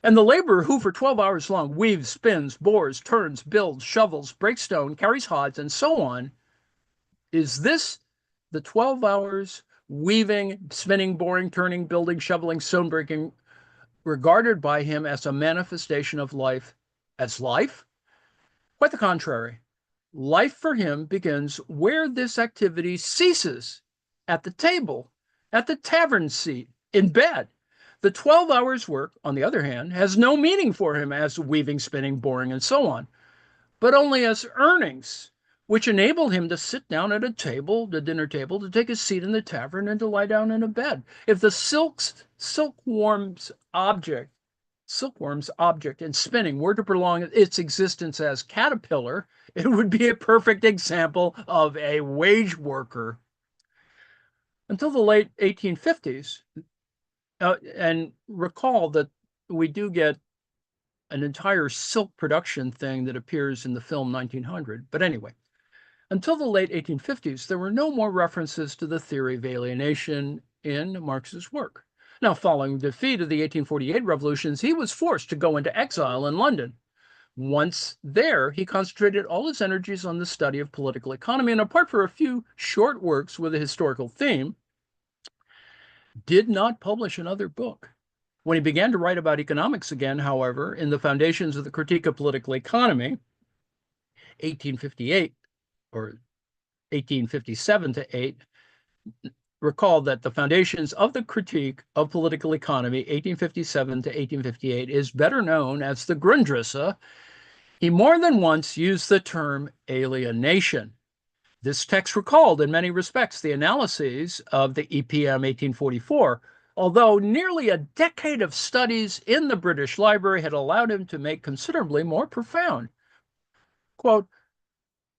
And the laborer who for 12 hours long weaves, spins, bores, turns, builds, shovels, breaks stone, carries hods, and so on, is this the 12 hours weaving, spinning, boring, turning, building, shoveling, stone breaking, regarded by him as a manifestation of life as life? Quite the contrary. Life for him begins where this activity ceases, at the table, at the tavern seat, in bed. The 12 hours work, on the other hand, has no meaning for him as weaving, spinning, boring, and so on, but only as earnings, which enable him to sit down at a table, the dinner table, to take a seat in the tavern, and to lie down in a bed. If the silkworm's object in spinning were to prolong its existence as caterpillar, it would be a perfect example of a wage worker. Until the late 1850s, and recall that we do get an entire silk production thing that appears in the film 1900. But anyway, until the late 1850s, there were no more references to the theory of alienation in Marx's work. Now, following the defeat of the 1848 revolutions, he was forced to go into exile in London. Once there, he concentrated all his energies on the study of political economy, and apart from a few short works with a historical theme, did not publish another book. When he began to write about economics again, however, in the Foundations of the Critique of Political Economy, 1858 or 1857 to 8, recall that the Foundations of the Critique of Political Economy, 1857 to 1858, is better known as the Grundrisse. He more than once used the term alienation. This text recalled, in many respects, the analyses of the EPM 1844, although nearly a decade of studies in the British Library had allowed him to make considerably more profound. Quote,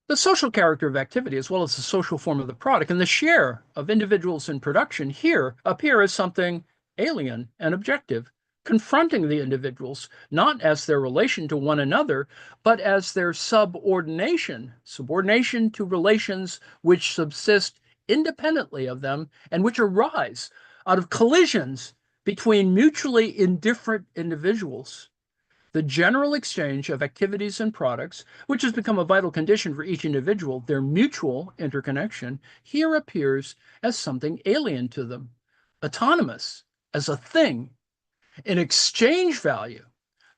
the social character of activity, as well as the social form of the product, and the share of individuals in production here appear as something alien and objective, confronting the individuals not as their relation to one another, but as their subordination to relations which subsist independently of them and which arise out of collisions between mutually indifferent individuals. The general exchange of activities and products, which has become a vital condition for each individual, their mutual interconnection, here appears as something alien to them, autonomous, as a thing. In exchange value,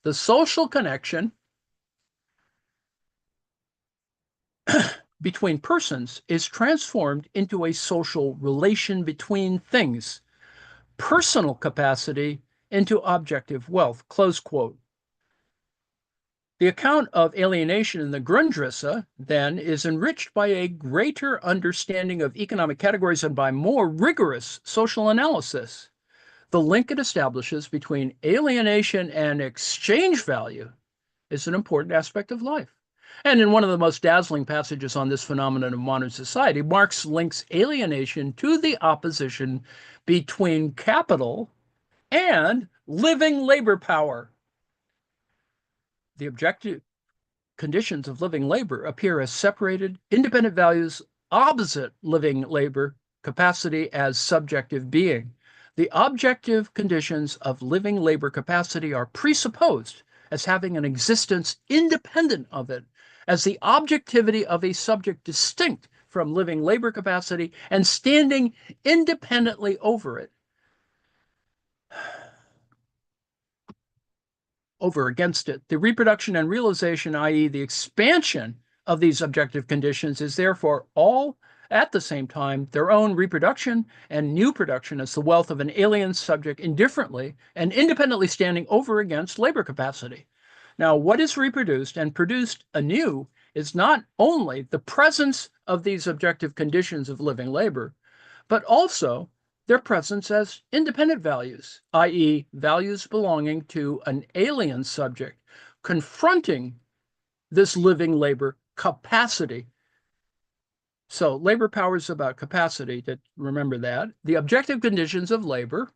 the social connection between persons is transformed into a social relation between things, personal capacity into objective wealth, close quote. The account of alienation in the Grundrisse, then, is enriched by a greater understanding of economic categories and by more rigorous social analysis. The link it establishes between alienation and exchange value is an important aspect of life. And in one of the most dazzling passages on this phenomenon of modern society, Marx links alienation to the opposition between capital and living labor power. The objective conditions of living labor appear as separated, independent values opposite living labor capacity as subjective being. The objective conditions of living labor capacity are presupposed as having an existence independent of it, as the objectivity of a subject distinct from living labor capacity and standing independently over it. Over against it. The reproduction and realization, i.e., the expansion of these objective conditions, is therefore all at the same time their own reproduction and new production as the wealth of an alien subject indifferently and independently standing over against labor capacity. Now, what is reproduced and produced anew is not only the presence of these objective conditions of living labor, but also their presence as independent values, i.e., values belonging to an alien subject, confronting this living labor capacity. So labor power is about capacity, to remember that. The objective conditions of labor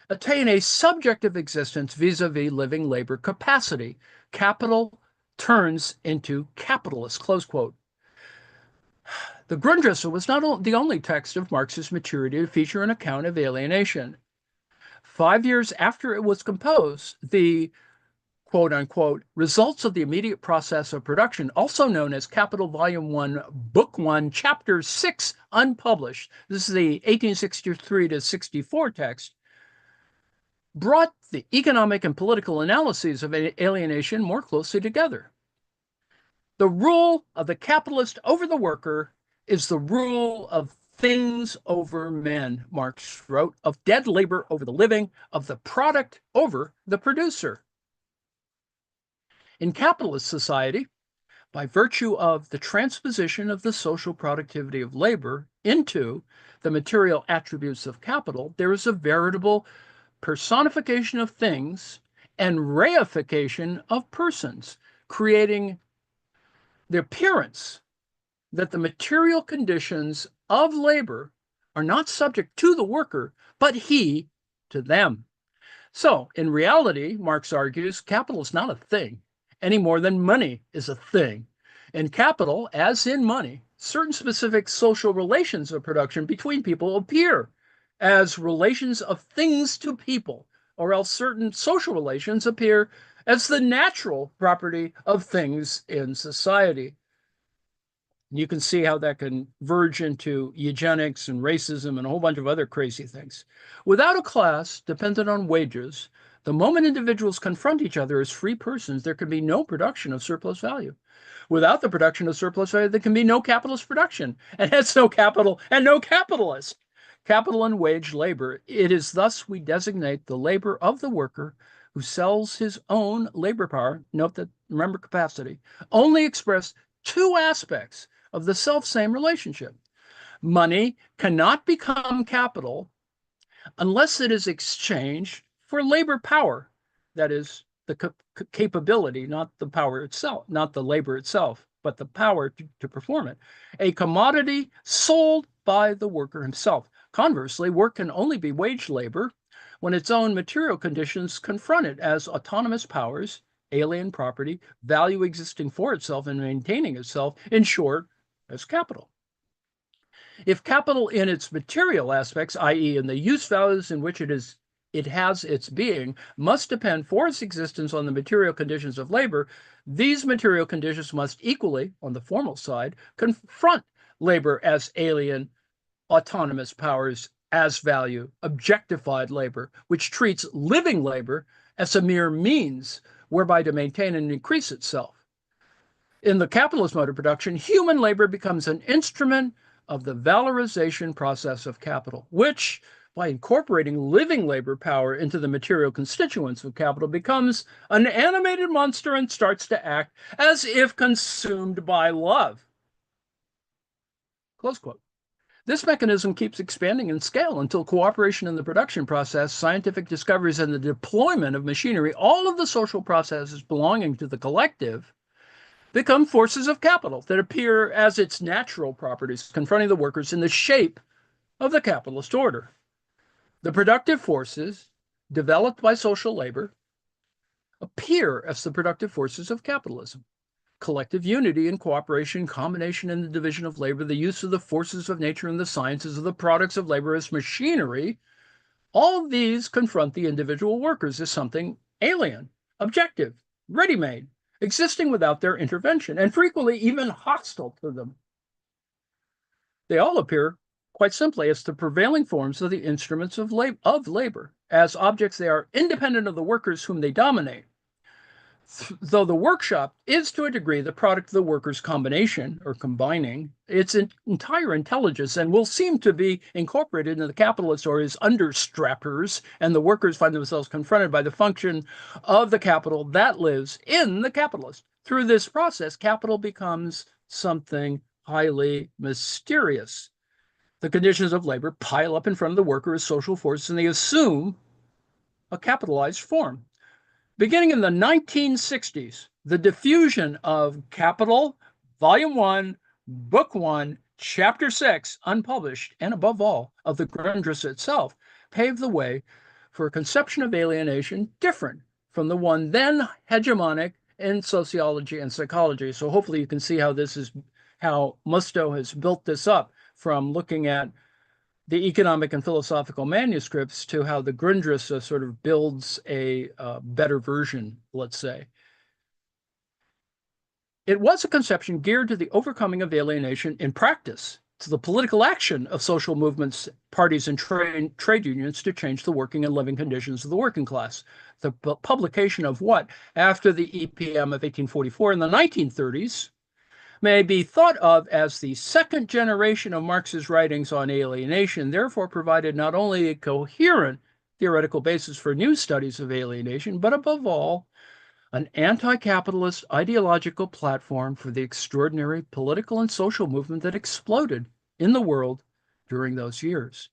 attain a subjective existence vis-a-vis living labor capacity. Capital turns into capitalist, close quote. The Grundrisse was not the only text of Marx's maturity to feature an account of alienation. 5 years after it was composed, the quote unquote results of the immediate process of production, also known as Capital Volume 1, Book 1, Chapter 6, unpublished. This is the 1863 to 64 text, brought the economic and political analyses of alienation more closely together. The rule of the capitalist over the worker is the rule of things over men, Marx wrote, of dead labor over the living, of the product over the producer. In capitalist society, by virtue of the transposition of the social productivity of labor into the material attributes of capital, there is a veritable personification of things and reification of persons, creating the appearance that the material conditions of labor are not subject to the worker, but he to them. So, in reality, Marx argues, capital is not a thing any more than money is a thing. In capital, as in money, certain specific social relations of production between people appear as relations of things to people, or else certain social relations appear as the natural property of things in society. You can see how that can verge into eugenics and racism and a whole bunch of other crazy things. Without a class dependent on wages, the moment individuals confront each other as free persons, there can be no production of surplus value. Without the production of surplus value, there can be no capitalist production, and hence no capital and no capitalist. Capital and wage labor. It is thus we designate the labor of the worker who sells his own labor power, note that, remember capacity, only express two aspects of the self-same relationship. Money cannot become capital unless it is exchanged for labor power, that is, the capability, not the power itself, not the labor itself, but the power to perform it, a commodity sold by the worker himself. Conversely, work can only be wage labor when its own material conditions confront it as autonomous powers, alien property, value existing for itself and maintaining itself, in short, as capital. If capital in its material aspects, i.e., in the use values in which it has its being, must depend for its existence on the material conditions of labor, these material conditions must equally, on the formal side, confront labor as alien, autonomous powers, as value, objectified labor, which treats living labor as a mere means whereby to maintain and increase itself. In the capitalist mode of production, human labor becomes an instrument of the valorization process of capital, which, by incorporating living labor power into the material constituents of capital, becomes an animated monster and starts to act as if consumed by love. Close quote. This mechanism keeps expanding in scale until cooperation in the production process, scientific discoveries, and the deployment of machinery, all of the social processes belonging to the collective, become forces of capital that appear as its natural properties, confronting the workers in the shape of the capitalist order. The productive forces developed by social labor appear as the productive forces of capitalism. Collective unity and cooperation, combination in the division of labor, the use of the forces of nature and the sciences of the products of labor as machinery, all of these confront the individual workers as something alien, objective, ready-made, existing without their intervention, and frequently even hostile to them. They all appear, quite simply, as the prevailing forms of the instruments of labor. As objects, they are independent of the workers whom they dominate. Though the workshop is to a degree the product of the workers' combination or combining its entire intelligence and will seem to be incorporated into the capitalist or his understrappers, and the workers find themselves confronted by the function of the capital that lives in the capitalist. Through this process, capital becomes something highly mysterious. The conditions of labor pile up in front of the worker as social forces, and they assume a capitalized form. Beginning in the 1960s, the diffusion of Capital, Volume 1, Book 1, Chapter 6, unpublished, and above all, of the Grundrisse itself, paved the way for a conception of alienation different from the one then hegemonic in sociology and psychology. So hopefully you can see how Musto has built this up from looking at the economic and philosophical manuscripts to how the Grundrisse sort of builds a better version, let's say. It was a conception geared to the overcoming of alienation in practice, to the political action of social movements, parties, and trade unions to change the working and living conditions of the working class. The publication of what, after the EPM of 1844 in the 1930s, may be thought of as the second generation of Marx's writings on alienation, therefore provided not only a coherent theoretical basis for new studies of alienation, but above all, an anti-capitalist ideological platform for the extraordinary political and social movement that exploded in the world during those years.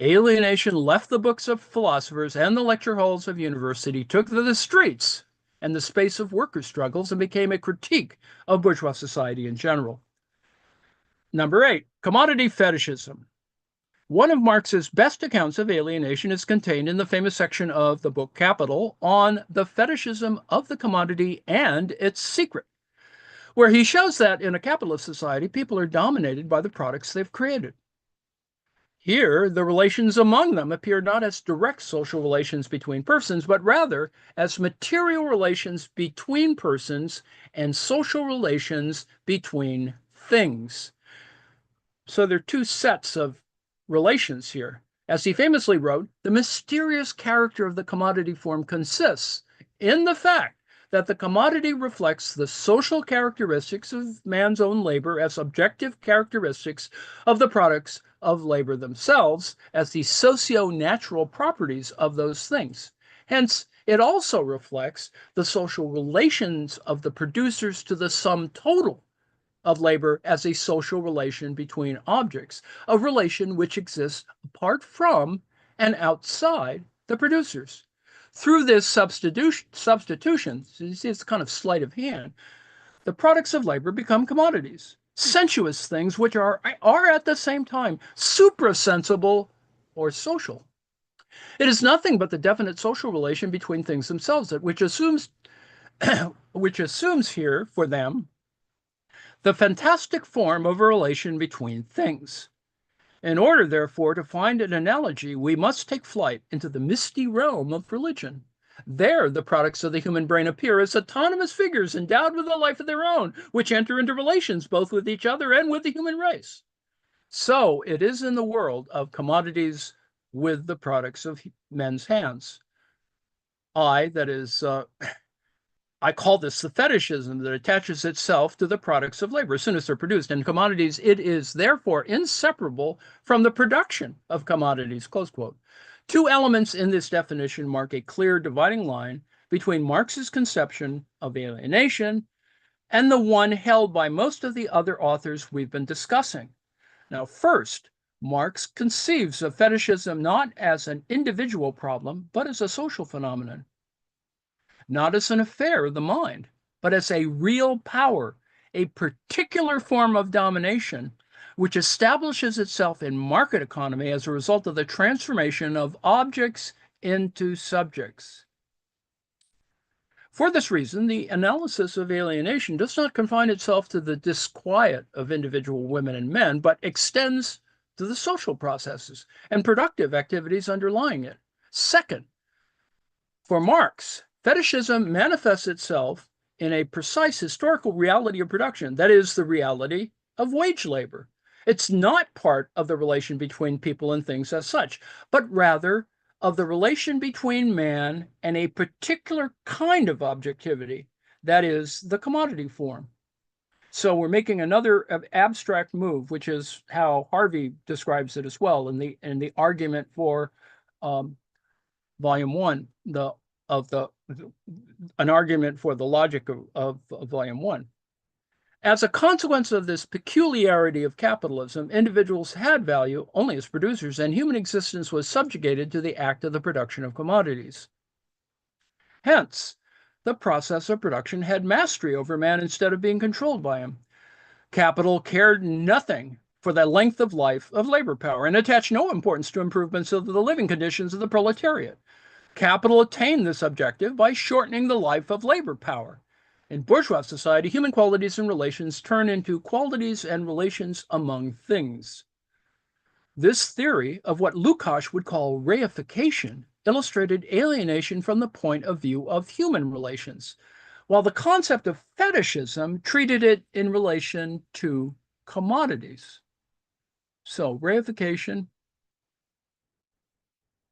Alienation left the books of philosophers and the lecture halls of university, took to the streets and the space of worker struggles, and became a critique of bourgeois society in general. Number 8, commodity fetishism. One of Marx's best accounts of alienation is contained in the famous section of the book Capital on the fetishism of the commodity and its secret, where he shows that in a capitalist society, people are dominated by the products they've created. Here, the relations among them appear not as direct social relations between persons, but rather as material relations between persons and social relations between things. So there are two sets of relations here. As he famously wrote, the mysterious character of the commodity form consists in the fact that the commodity reflects the social characteristics of man's own labor as objective characteristics of the products of labor themselves as the socio-natural properties of those things. Hence, it also reflects the social relations of the producers to the sum total of labor as a social relation between objects, a relation which exists apart from and outside the producers. Through this substitution, so you see it's kind of sleight of hand, the products of labor become commodities, sensuous things which are at the same time suprasensible or social. It is nothing but the definite social relation between things themselves, which assumes here for them the fantastic form of a relation between things. In order, therefore, to find an analogy, we must take flight into the misty realm of religion. There, the products of the human brain appear as autonomous figures endowed with a life of their own, which enter into relations both with each other and with the human race. So it is in the world of commodities with the products of men's hands. I call this the fetishism that attaches itself to the products of labor as soon as they're produced. And commodities, it is therefore inseparable from the production of commodities, close quote. Two elements in this definition mark a clear dividing line between Marx's conception of alienation and the one held by most of the other authors we've been discussing. Now, first, Marx conceives of fetishism not as an individual problem, but as a social phenomenon. Not as an affair of the mind, but as a real power, a particular form of domination, which establishes itself in market economy as a result of the transformation of objects into subjects. For this reason, the analysis of alienation does not confine itself to the disquiet of individual women and men, but extends to the social processes and productive activities underlying it. Second, for Marx, fetishism manifests itself in a precise historical reality of production, that is, the reality of wage labor. It's not part of the relation between people and things as such, but rather of the relation between man and a particular kind of objectivity, that is, the commodity form. So we're making another abstract move, which is how Harvey describes it as well in the argument for volume 1, an argument for the logic of volume 1. As a consequence of this peculiarity of capitalism, individuals had value only as producers, and human existence was subjugated to the act of the production of commodities. Hence, the process of production had mastery over man instead of being controlled by him. Capital cared nothing for the length of life of labor power and attached no importance to improvements of the living conditions of the proletariat. Capital attained this objective by shortening the life of labor power. In bourgeois society, human qualities and relations turn into qualities and relations among things. This theory of what Lukács would call reification illustrated alienation from the point of view of human relations, while the concept of fetishism treated it in relation to commodities. So, reification,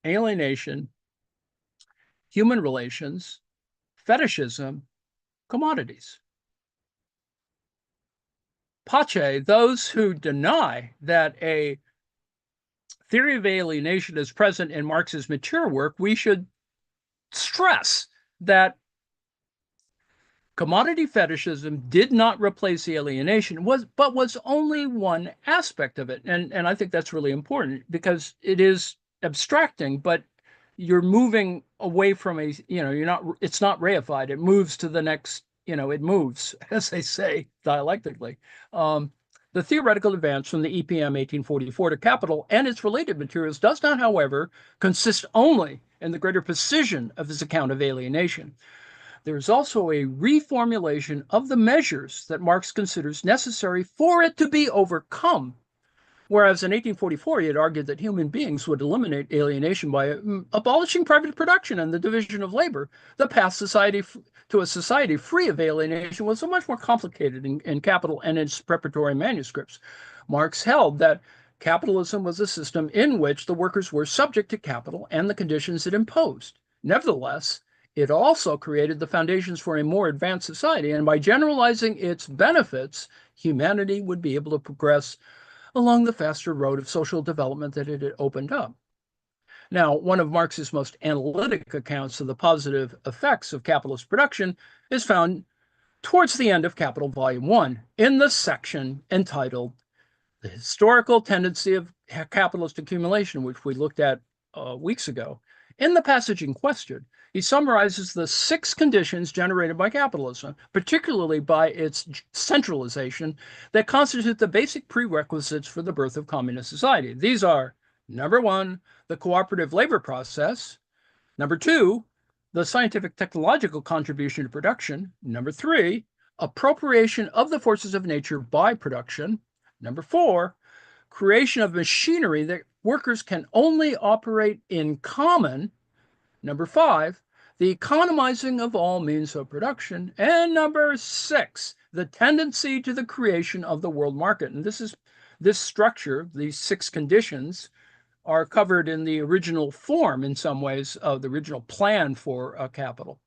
alienation, human relations, fetishism, commodities. Pace, those who deny that a theory of alienation is present in Marx's mature work, we should stress that commodity fetishism did not replace alienation, but was only one aspect of it. And I think that's really important because it is abstracting, but you're moving away from it's not reified. It moves to the next, it moves, as they say dialectically. The theoretical advance from the EPM 1844 to Capital and its related materials does not, however, consist only in the greater precision of his account of alienation. There is also a reformulation of the measures that Marx considers necessary for it to be overcome. Whereas in 1844, he had argued that human beings would eliminate alienation by abolishing private production and the division of labor, the path to a society free of alienation was so much more complicated in Capital and its preparatory manuscripts. Marx held that capitalism was a system in which the workers were subject to capital and the conditions it imposed. Nevertheless, it also created the foundations for a more advanced society, and by generalizing its benefits, humanity would be able to progress along the faster road of social development that it had opened up. Now, one of Marx's most analytic accounts of the positive effects of capitalist production is found towards the end of Capital Volume 1 in the section entitled The Historical Tendency of Capitalist Accumulation, which we looked at weeks ago. In the passage in question, he summarizes the 6 conditions generated by capitalism, particularly by its centralization, that constitute the basic prerequisites for the birth of communist society. These are, number 1, the cooperative labor process; number 2, the scientific technological contribution to production; number 3, appropriation of the forces of nature by production; number 4, creation of machinery that workers can only operate in common; number 5, the economizing of all means of production; and number 6, the tendency to the creation of the world market. And this structure, these 6 conditions, are covered in the original form, in some ways, of the original plan for capital.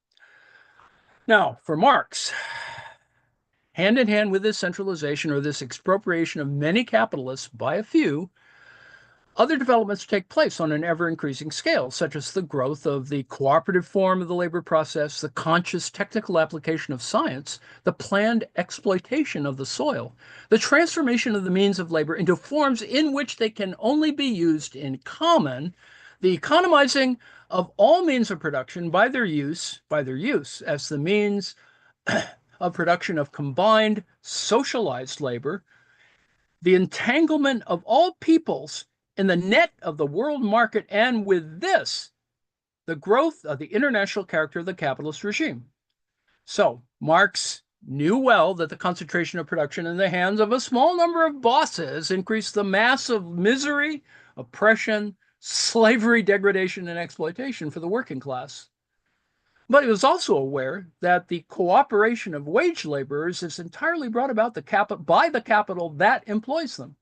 Now, for Marx, hand in hand with this centralization or this expropriation of many capitalists by a few, other developments take place on an ever-increasing scale, such as the growth of the cooperative form of the labor process, the conscious technical application of science, the planned exploitation of the soil, the transformation of the means of labor into forms in which they can only be used in common, the economizing of all means of production by their use as the means of production of combined socialized labor, the entanglement of all peoples in the net of the world market, and with this, the growth of the international character of the capitalist regime. So, Marx knew well that the concentration of production in the hands of a small number of bosses increased the mass of misery, oppression, slavery, degradation, and exploitation for the working class. But he was also aware that the cooperation of wage laborers is entirely brought about by the capital that employs them.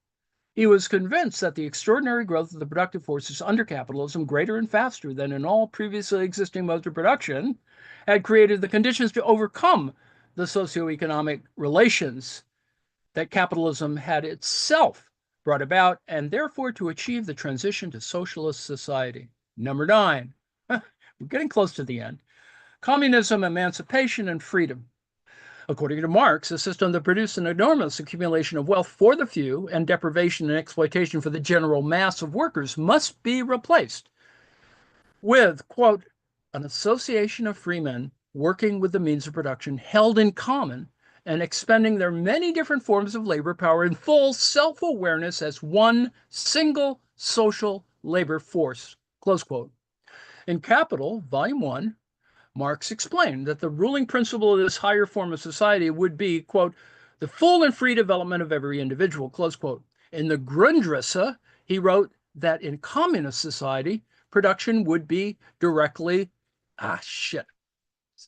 He was convinced that the extraordinary growth of the productive forces under capitalism, greater and faster than in all previously existing modes of production, had created the conditions to overcome the socioeconomic relations that capitalism had itself brought about, and therefore to achieve the transition to socialist society. Number 9, we're getting close to the end: communism, emancipation, and freedom. According to Marx, a system that produced an enormous accumulation of wealth for the few and deprivation and exploitation for the general mass of workers must be replaced with, quote, an association of free men working with the means of production held in common and expending their many different forms of labor power in full self-awareness as one single social labor force, close quote. In Capital, Volume 1, Marx explained that the ruling principle of this higher form of society would be, quote, the full and free development of every individual, close quote. In the Grundrisse, he wrote that in communist society, production would be directly,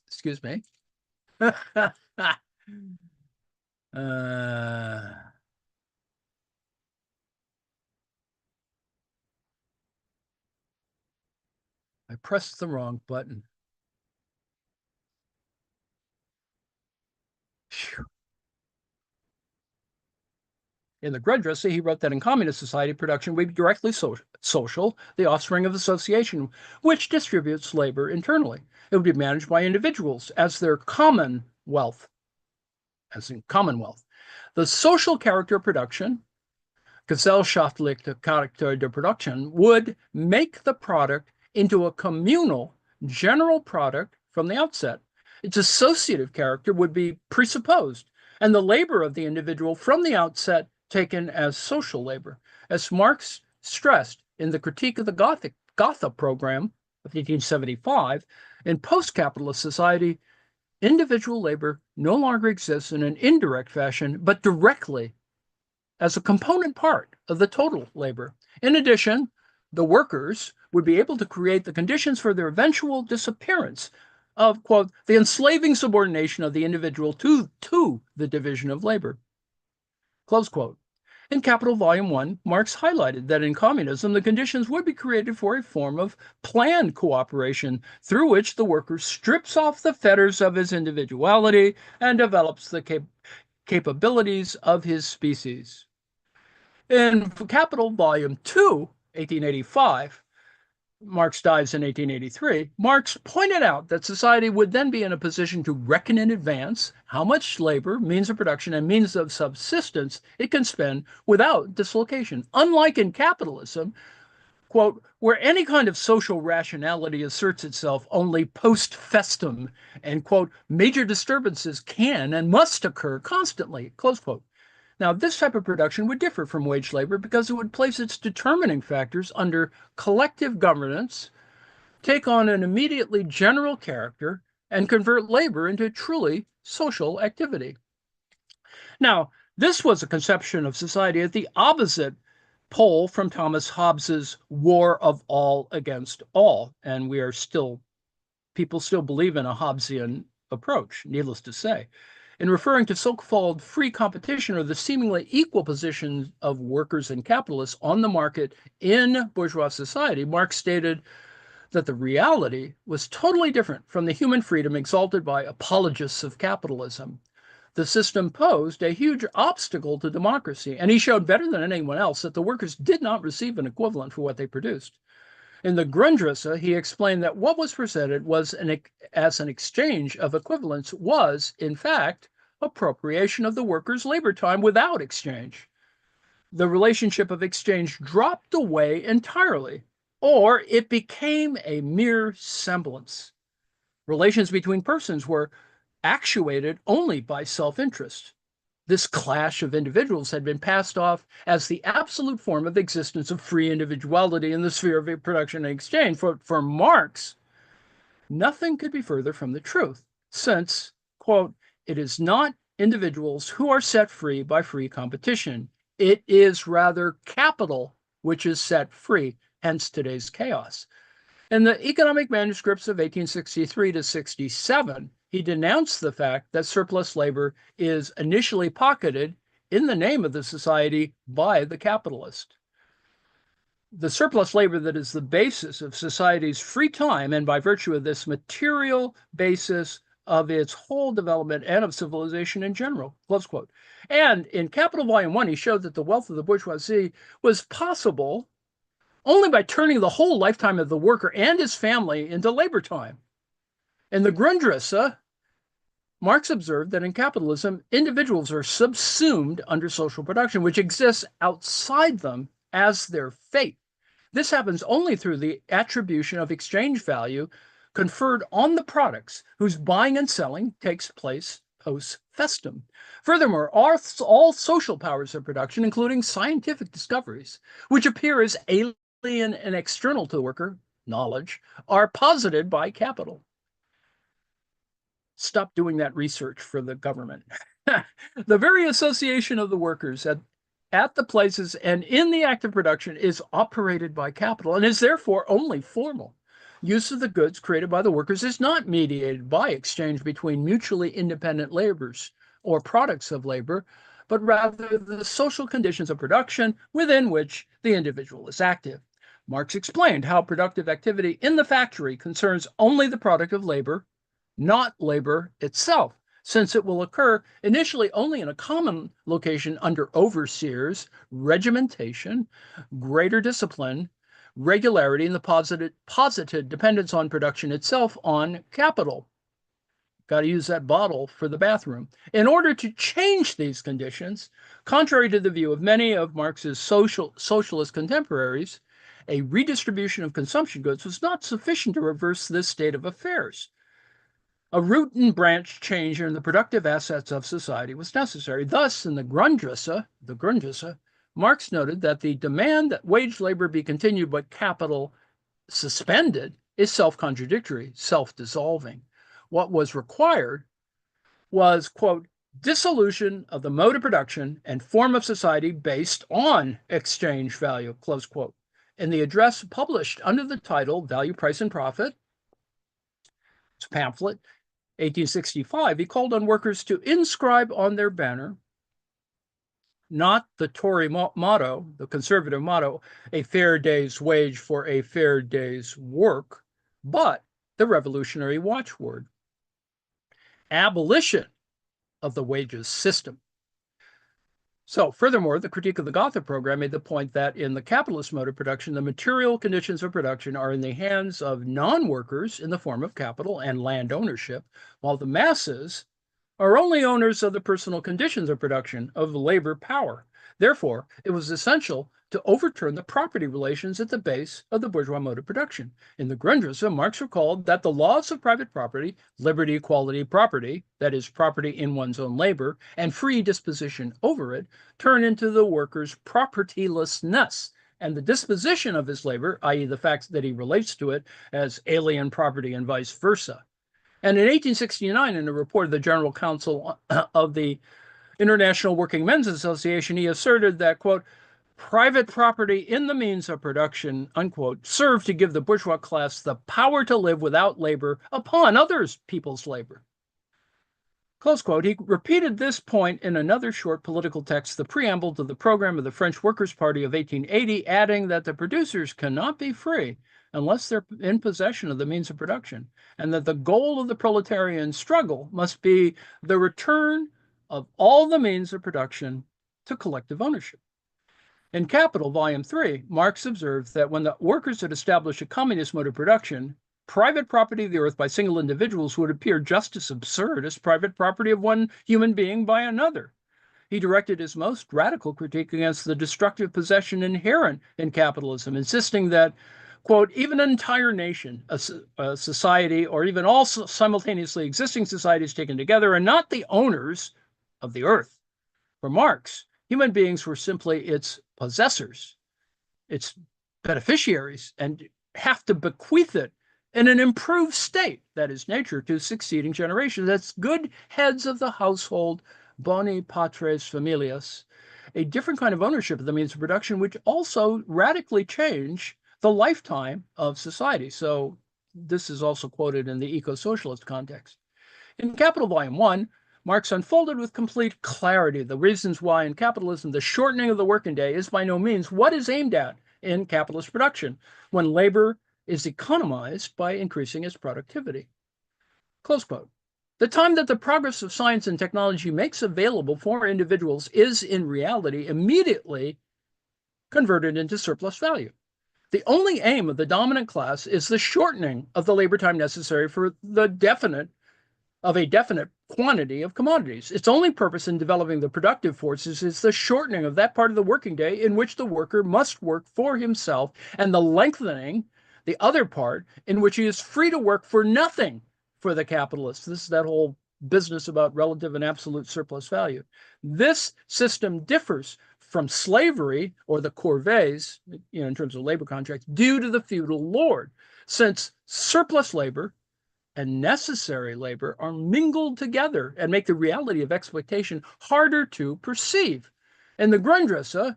excuse me. I pressed the wrong button. In the Grundrisse, he wrote that in communist society, production would be directly social, the offspring of association, which distributes labor internally. It would be managed by individuals as their common wealth, as in commonwealth. The social character of production, gesellschaftliche Charakter der Production, would make the product into a communal, general product from the outset. Its associative character would be presupposed, and the labor of the individual from the outset taken as social labor. As Marx stressed in the Critique of the Gotha program of 1875, in post-capitalist society, individual labor no longer exists in an indirect fashion, but directly as a component part of the total labor. In addition, the workers would be able to create the conditions for their eventual disappearance of, quote, the enslaving subordination of the individual to the division of labor, close quote. In Capital Volume 1, Marx highlighted that in communism, the conditions would be created for a form of planned cooperation through which the worker strips off the fetters of his individuality and develops the capabilities of his species. In Capital Volume 2, 1885, Marx dies in 1883, Marx pointed out that society would then be in a position to reckon in advance how much labor, means of production, and means of subsistence it can spend without dislocation. Unlike in capitalism, quote, where any kind of social rationality asserts itself only post festum, and, quote, major disturbances can and must occur constantly, close quote. Now, this type of production would differ from wage labor because it would place its determining factors under collective governance, take on an immediately general character, and convert labor into truly social activity. Now, this was a conception of society at the opposite pole from Thomas Hobbes's war of all against all. And people still believe in a Hobbesian approach, needless to say. In referring to so-called free competition or the seemingly equal position of workers and capitalists on the market in bourgeois society, Marx stated that the reality was totally different from the human freedom exalted by apologists of capitalism. The system posed a huge obstacle to democracy, and he showed better than anyone else that the workers did not receive an equivalent for what they produced. In the Grundrisse, he explained that what was presented as an exchange of equivalents was, in fact, appropriation of the workers' labor time without exchange. The relationship of exchange dropped away entirely, or it became a mere semblance. Relations between persons were actuated only by self-interest. This clash of individuals had been passed off as the absolute form of existence of free individuality in the sphere of production and exchange. For Marx, nothing could be further from the truth, since, quote, it is not individuals who are set free by free competition. It is rather capital which is set free, hence today's chaos. In the economic manuscripts of 1863 to 67, he denounced the fact that surplus labor is initially pocketed in the name of the society by the capitalist. The surplus labor that is the basis of society's free time, and by virtue of this material basis of its whole development and of civilization in general, close quote. And in Capital Volume 1, he showed that the wealth of the bourgeoisie was possible only by turning the whole lifetime of the worker and his family into labor time. In the Grundrisse, Marx observed that in capitalism, individuals are subsumed under social production, which exists outside them as their fate. This happens only through the attribution of exchange value conferred on the products whose buying and selling takes place post festum. Furthermore, all social powers of production, including scientific discoveries, which appear as alien and external to the worker, knowledge, are posited by capital. Stop doing that research for the government. The very association of the workers at the places and in the act of production is operated by capital and is therefore only formal. Use of the goods created by the workers is not mediated by exchange between mutually independent laborers or products of labor, but rather the social conditions of production within which the individual is active. Marx explained how productive activity in the factory concerns only the product of labor, not labor itself, since it will occur initially only in a common location under overseers, regimentation, greater discipline, regularity, and the posited dependence on production itself on capital. Got to use that bottle for the bathroom. In order to change these conditions, contrary to the view of many of Marx's socialist contemporaries, a redistribution of consumption goods was not sufficient to reverse this state of affairs. A root and branch change in the productive assets of society was necessary. Thus, in the Grundrisse, Marx noted that the demand that wage labor be continued but capital suspended is self-contradictory, self-dissolving. What was required was, quote, dissolution of the mode of production and form of society based on exchange value, close quote. In the address published under the title Value, Price, and Profit, it's a pamphlet, 1865, he called on workers to inscribe on their banner not the Tory motto, the conservative motto, a fair day's wage for a fair day's work, but the revolutionary watchword, abolition of the wages system. So, furthermore, the critique of the Gotha program made the point that in the capitalist mode of production, the material conditions of production are in the hands of non-workers in the form of capital and land ownership, while the masses are only owners of the personal conditions of production of labor power. Therefore, it was essential to overturn the property relations at the base of the bourgeois mode of production. In the Grundrisse, Marx recalled that the laws of private property, liberty, equality, property, that is, property in one's own labor, and free disposition over it, turn into the worker's propertylessness, and the disposition of his labor, i.e., the fact that he relates to it as alien property and vice versa. And in 1869, in a report of the General Council of the International Working Men's Association, he asserted that, quote, private property in the means of production, unquote, served to give the bourgeois class the power to live without labor upon other people's labor. Close quote. He repeated this point in another short political text, the preamble to the program of the French Workers' Party of 1880, adding that the producers cannot be free unless they're in possession of the means of production, and that the goal of the proletarian struggle must be the return of all the means of production to collective ownership. In Capital, Volume 3, Marx observed that when the workers had established a communist mode of production, private property of the earth by single individuals would appear just as absurd as private property of one human being by another. He directed his most radical critique against the destructive possession inherent in capitalism, insisting that, quote, even an entire nation, a society, or even all simultaneously existing societies taken together are not the owners of the earth. For Marx, human beings were simply its possessors, its beneficiaries, and have to bequeath it in an improved state, that is nature, to succeeding generations. That's good heads of the household, boni patres familias, a different kind of ownership of the means of production, which also radically change the lifetime of society. So this is also quoted in the eco-socialist context. In Capital Volume 1, Marx unfolded with complete clarity the reasons why in capitalism the shortening of the working day is by no means what is aimed at in capitalist production, when labor is economized by increasing its productivity. Close quote. The time that the progress of science and technology makes available for individuals is in reality immediately converted into surplus value. The only aim of the dominant class is the shortening of the labor time necessary for a definite quantity of commodities. Its only purpose in developing the productive forces is the shortening of that part of the working day in which the worker must work for himself, and the lengthening the other part in which he is free to work for nothing for the capitalist. This is that whole business about relative and absolute surplus value. This system differs from slavery or the corvées, in terms of labor contracts, due to the feudal lord, since surplus labor and necessary labor are mingled together and make the reality of exploitation harder to perceive. In the Grundrisse,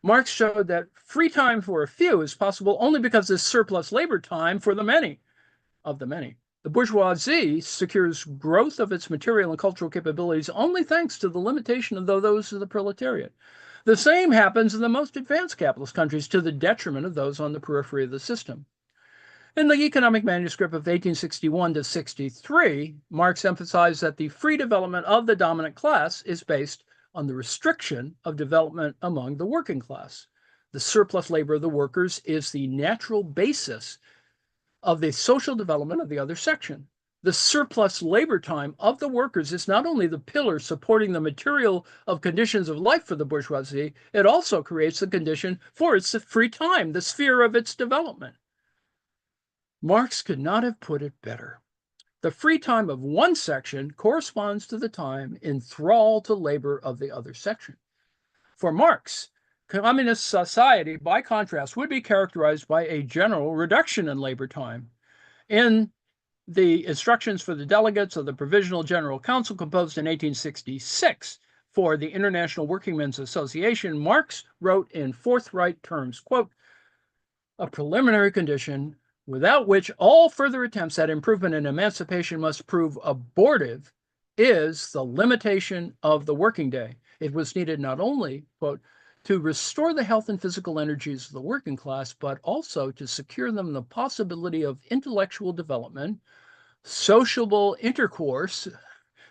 Marx showed that free time for a few is possible only because there's surplus labor time for the many of the many. The bourgeoisie secures growth of its material and cultural capabilities only thanks to the limitation of those of the proletariat. The same happens in the most advanced capitalist countries to the detriment of those on the periphery of the system. In the economic manuscript of 1861 to 63, Marx emphasized that the free development of the dominant class is based on the restriction of development among the working class. The surplus labor of the workers is the natural basis of the social development of the other section. The surplus labor time of the workers is not only the pillar supporting the material of conditions of life for the bourgeoisie, it also creates the condition for its free time, the sphere of its development. Marx could not have put it better. The free time of one section corresponds to the time in thrall to labor of the other section. For Marx, communist society, by contrast, would be characterized by a general reduction in labor time. In the instructions for the delegates of the Provisional General Council, composed in 1866 for the International Workingmen's Association, Marx wrote in forthright terms, quote, "A preliminary condition without which all further attempts at improvement and emancipation must prove abortive is the limitation of the working day. It was needed not only, quote, to restore the health and physical energies of the working class, but also to secure them the possibility of intellectual development, sociable intercourse,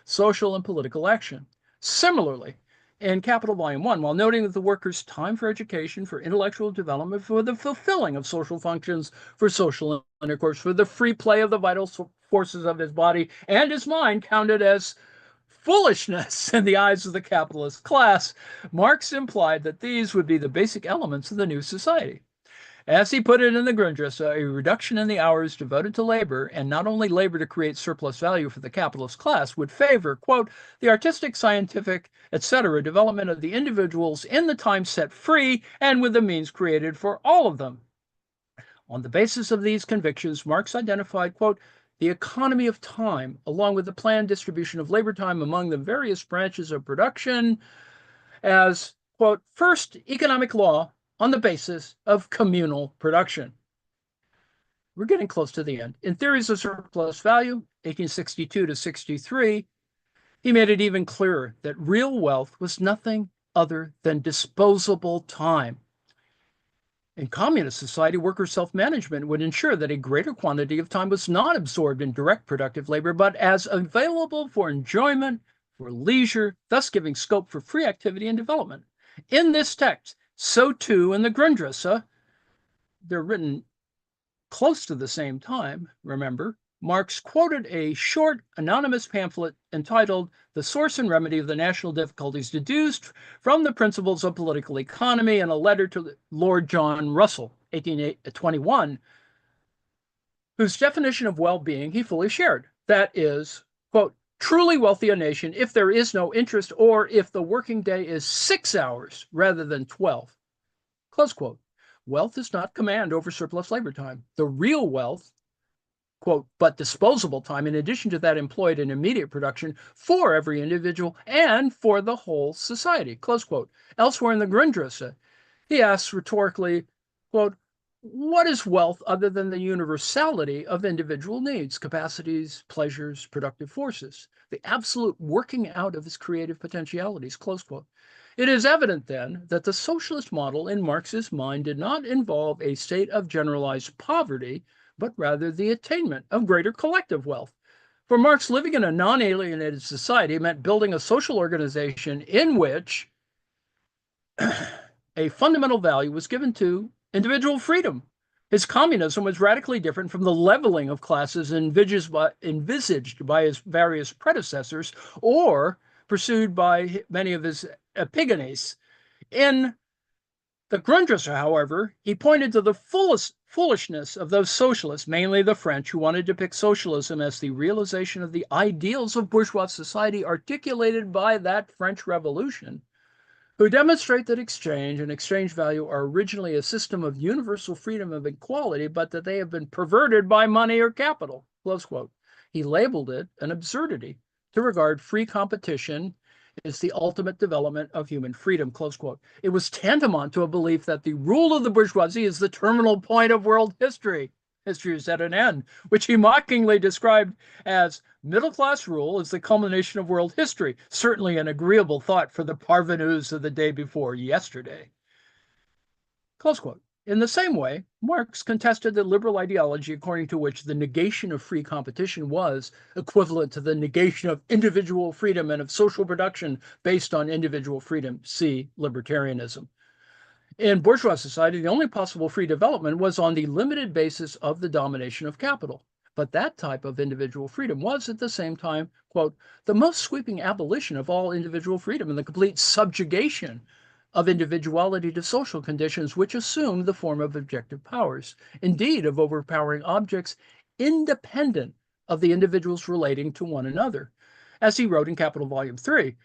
social and political action." Similarly, in Capital Volume 1, while noting that the worker's time for education, for intellectual development, for the fulfilling of social functions, for social intercourse, for the free play of the vital forces of his body and his mind counted as foolishness in the eyes of the capitalist class, Marx implied that these would be the basic elements of the new society. As he put it in the Grundrisse, a reduction in the hours devoted to labor, and not only labor to create surplus value for the capitalist class, would favor, quote, the artistic, scientific, etc. development of the individuals in the time set free and with the means created for all of them. On the basis of these convictions, Marx identified, quote, the economy of time, along with the planned distribution of labor time among the various branches of production, as, quote, first economic law on the basis of communal production. We're getting close to the end. In Theories of Surplus Value, 1862 to 63, he made it even clearer that real wealth was nothing other than disposable time. In communist society, worker self-management would ensure that a greater quantity of time was not absorbed in direct productive labor, but as available for enjoyment, for leisure, thus giving scope for free activity and development. In this text, so too in the Grundrisse, they're written close to the same time, remember, Marx quoted a short anonymous pamphlet entitled The Source and Remedy of the National Difficulties Deduced from the Principles of Political Economy in a letter to Lord John Russell, 1821, whose definition of well-being he fully shared. That is, quote, truly wealthy a nation if there is no interest or if the working day is 6 hours rather than 12. Close quote. Wealth is not command over surplus labor time. The real wealth, quote, but disposable time, in addition to that employed in immediate production for every individual and for the whole society, close quote. Elsewhere in the Grundrisse, he asks rhetorically, quote, what is wealth other than the universality of individual needs, capacities, pleasures, productive forces, the absolute working out of his creative potentialities, close quote. It is evident, then, that the socialist model in Marx's mind did not involve a state of generalized poverty, but rather the attainment of greater collective wealth. For Marx, living in a non-alienated society meant building a social organization in which a fundamental value was given to individual freedom, His communism was radically different from the leveling of classes envisaged by his various predecessors or pursued by many of his epigones. In the Grundrisse, however, he pointed to the foolishness of those socialists, mainly the French, who wanted to depict socialism as the realization of the ideals of bourgeois society articulated by that French Revolution, who demonstrate that exchange and exchange value are originally a system of universal freedom and equality, but that they have been perverted by money or capital. Close quote. He labeled it an absurdity to regard free competition as the ultimate development of human freedom. Close quote. It was tantamount to a belief that the rule of the bourgeoisie is the terminal point of world history. History is at an end, which he mockingly described as middle class rule is the culmination of world history. Certainly an agreeable thought for the parvenus of the day before yesterday. Close quote. In the same way, Marx contested the liberal ideology according to which the negation of free competition was equivalent to the negation of individual freedom and of social production based on individual freedom. See libertarianism. In bourgeois society, the only possible free development was on the limited basis of the domination of capital. But that type of individual freedom was at the same time, quote, the most sweeping abolition of all individual freedom and the complete subjugation of individuality to social conditions which assume the form of objective powers, indeed of overpowering objects independent of the individuals relating to one another. As he wrote in Capital Volume 3,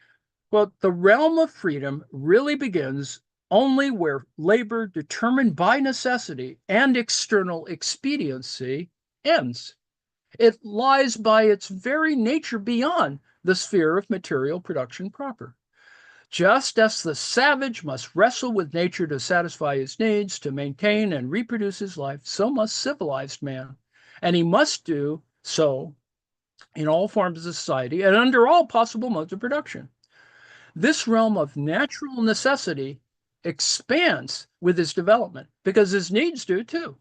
well, the realm of freedom really begins only where labor determined by necessity and external expediency ends. It lies by its very nature beyond the sphere of material production proper. Just as the savage must wrestle with nature to satisfy his needs, to maintain and reproduce his life, so must civilized man. And he must do so in all forms of society and under all possible modes of production. This realm of natural necessity expands with his development because his needs do too.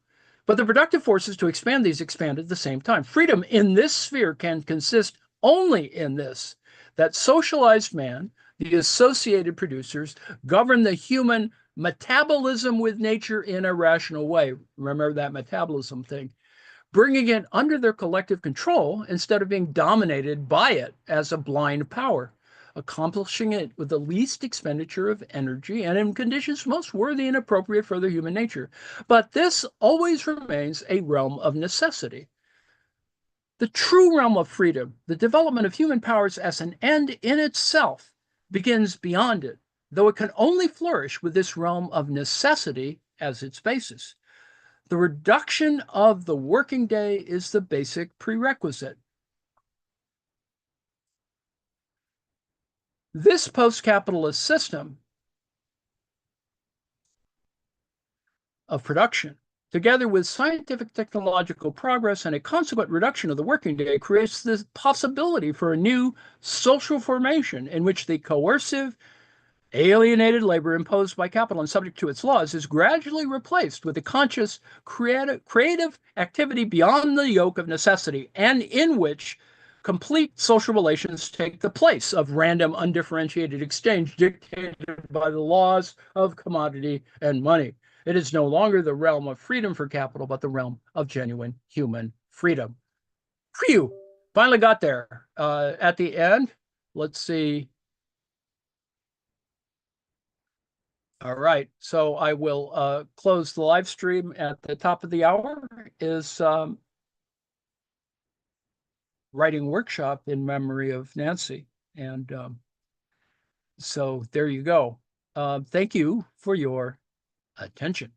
But the productive forces to expand these expand at the same time. Freedom in this sphere can consist only in this, that socialized man, the associated producers, govern the human metabolism with nature in a rational way. Remember that metabolism thing. Bringing it under their collective control instead of being dominated by it as a blind power, accomplishing it with the least expenditure of energy and in conditions most worthy and appropriate for their human nature. But this always remains a realm of necessity. The true realm of freedom, the development of human powers as an end in itself, begins beyond it, though it can only flourish with this realm of necessity as its basis. The reduction of the working day is the basic prerequisite. This post-capitalist system of production, together with scientific technological progress and a consequent reduction of the working day, creates the possibility for a new social formation in which the coercive, alienated labor imposed by capital and subject to its laws is gradually replaced with a conscious, creative activity beyond the yoke of necessity, and in which complete social relations take the place of random, undifferentiated exchange dictated by the laws of commodity and money. It is no longer the realm of freedom for capital, but the realm of genuine human freedom. Phew! Finally got there. At the end, let's see. All right, so I will close the live stream at the top of the hour. Is writing workshop in memory of Nancy, and so there you go. Thank you for your attention.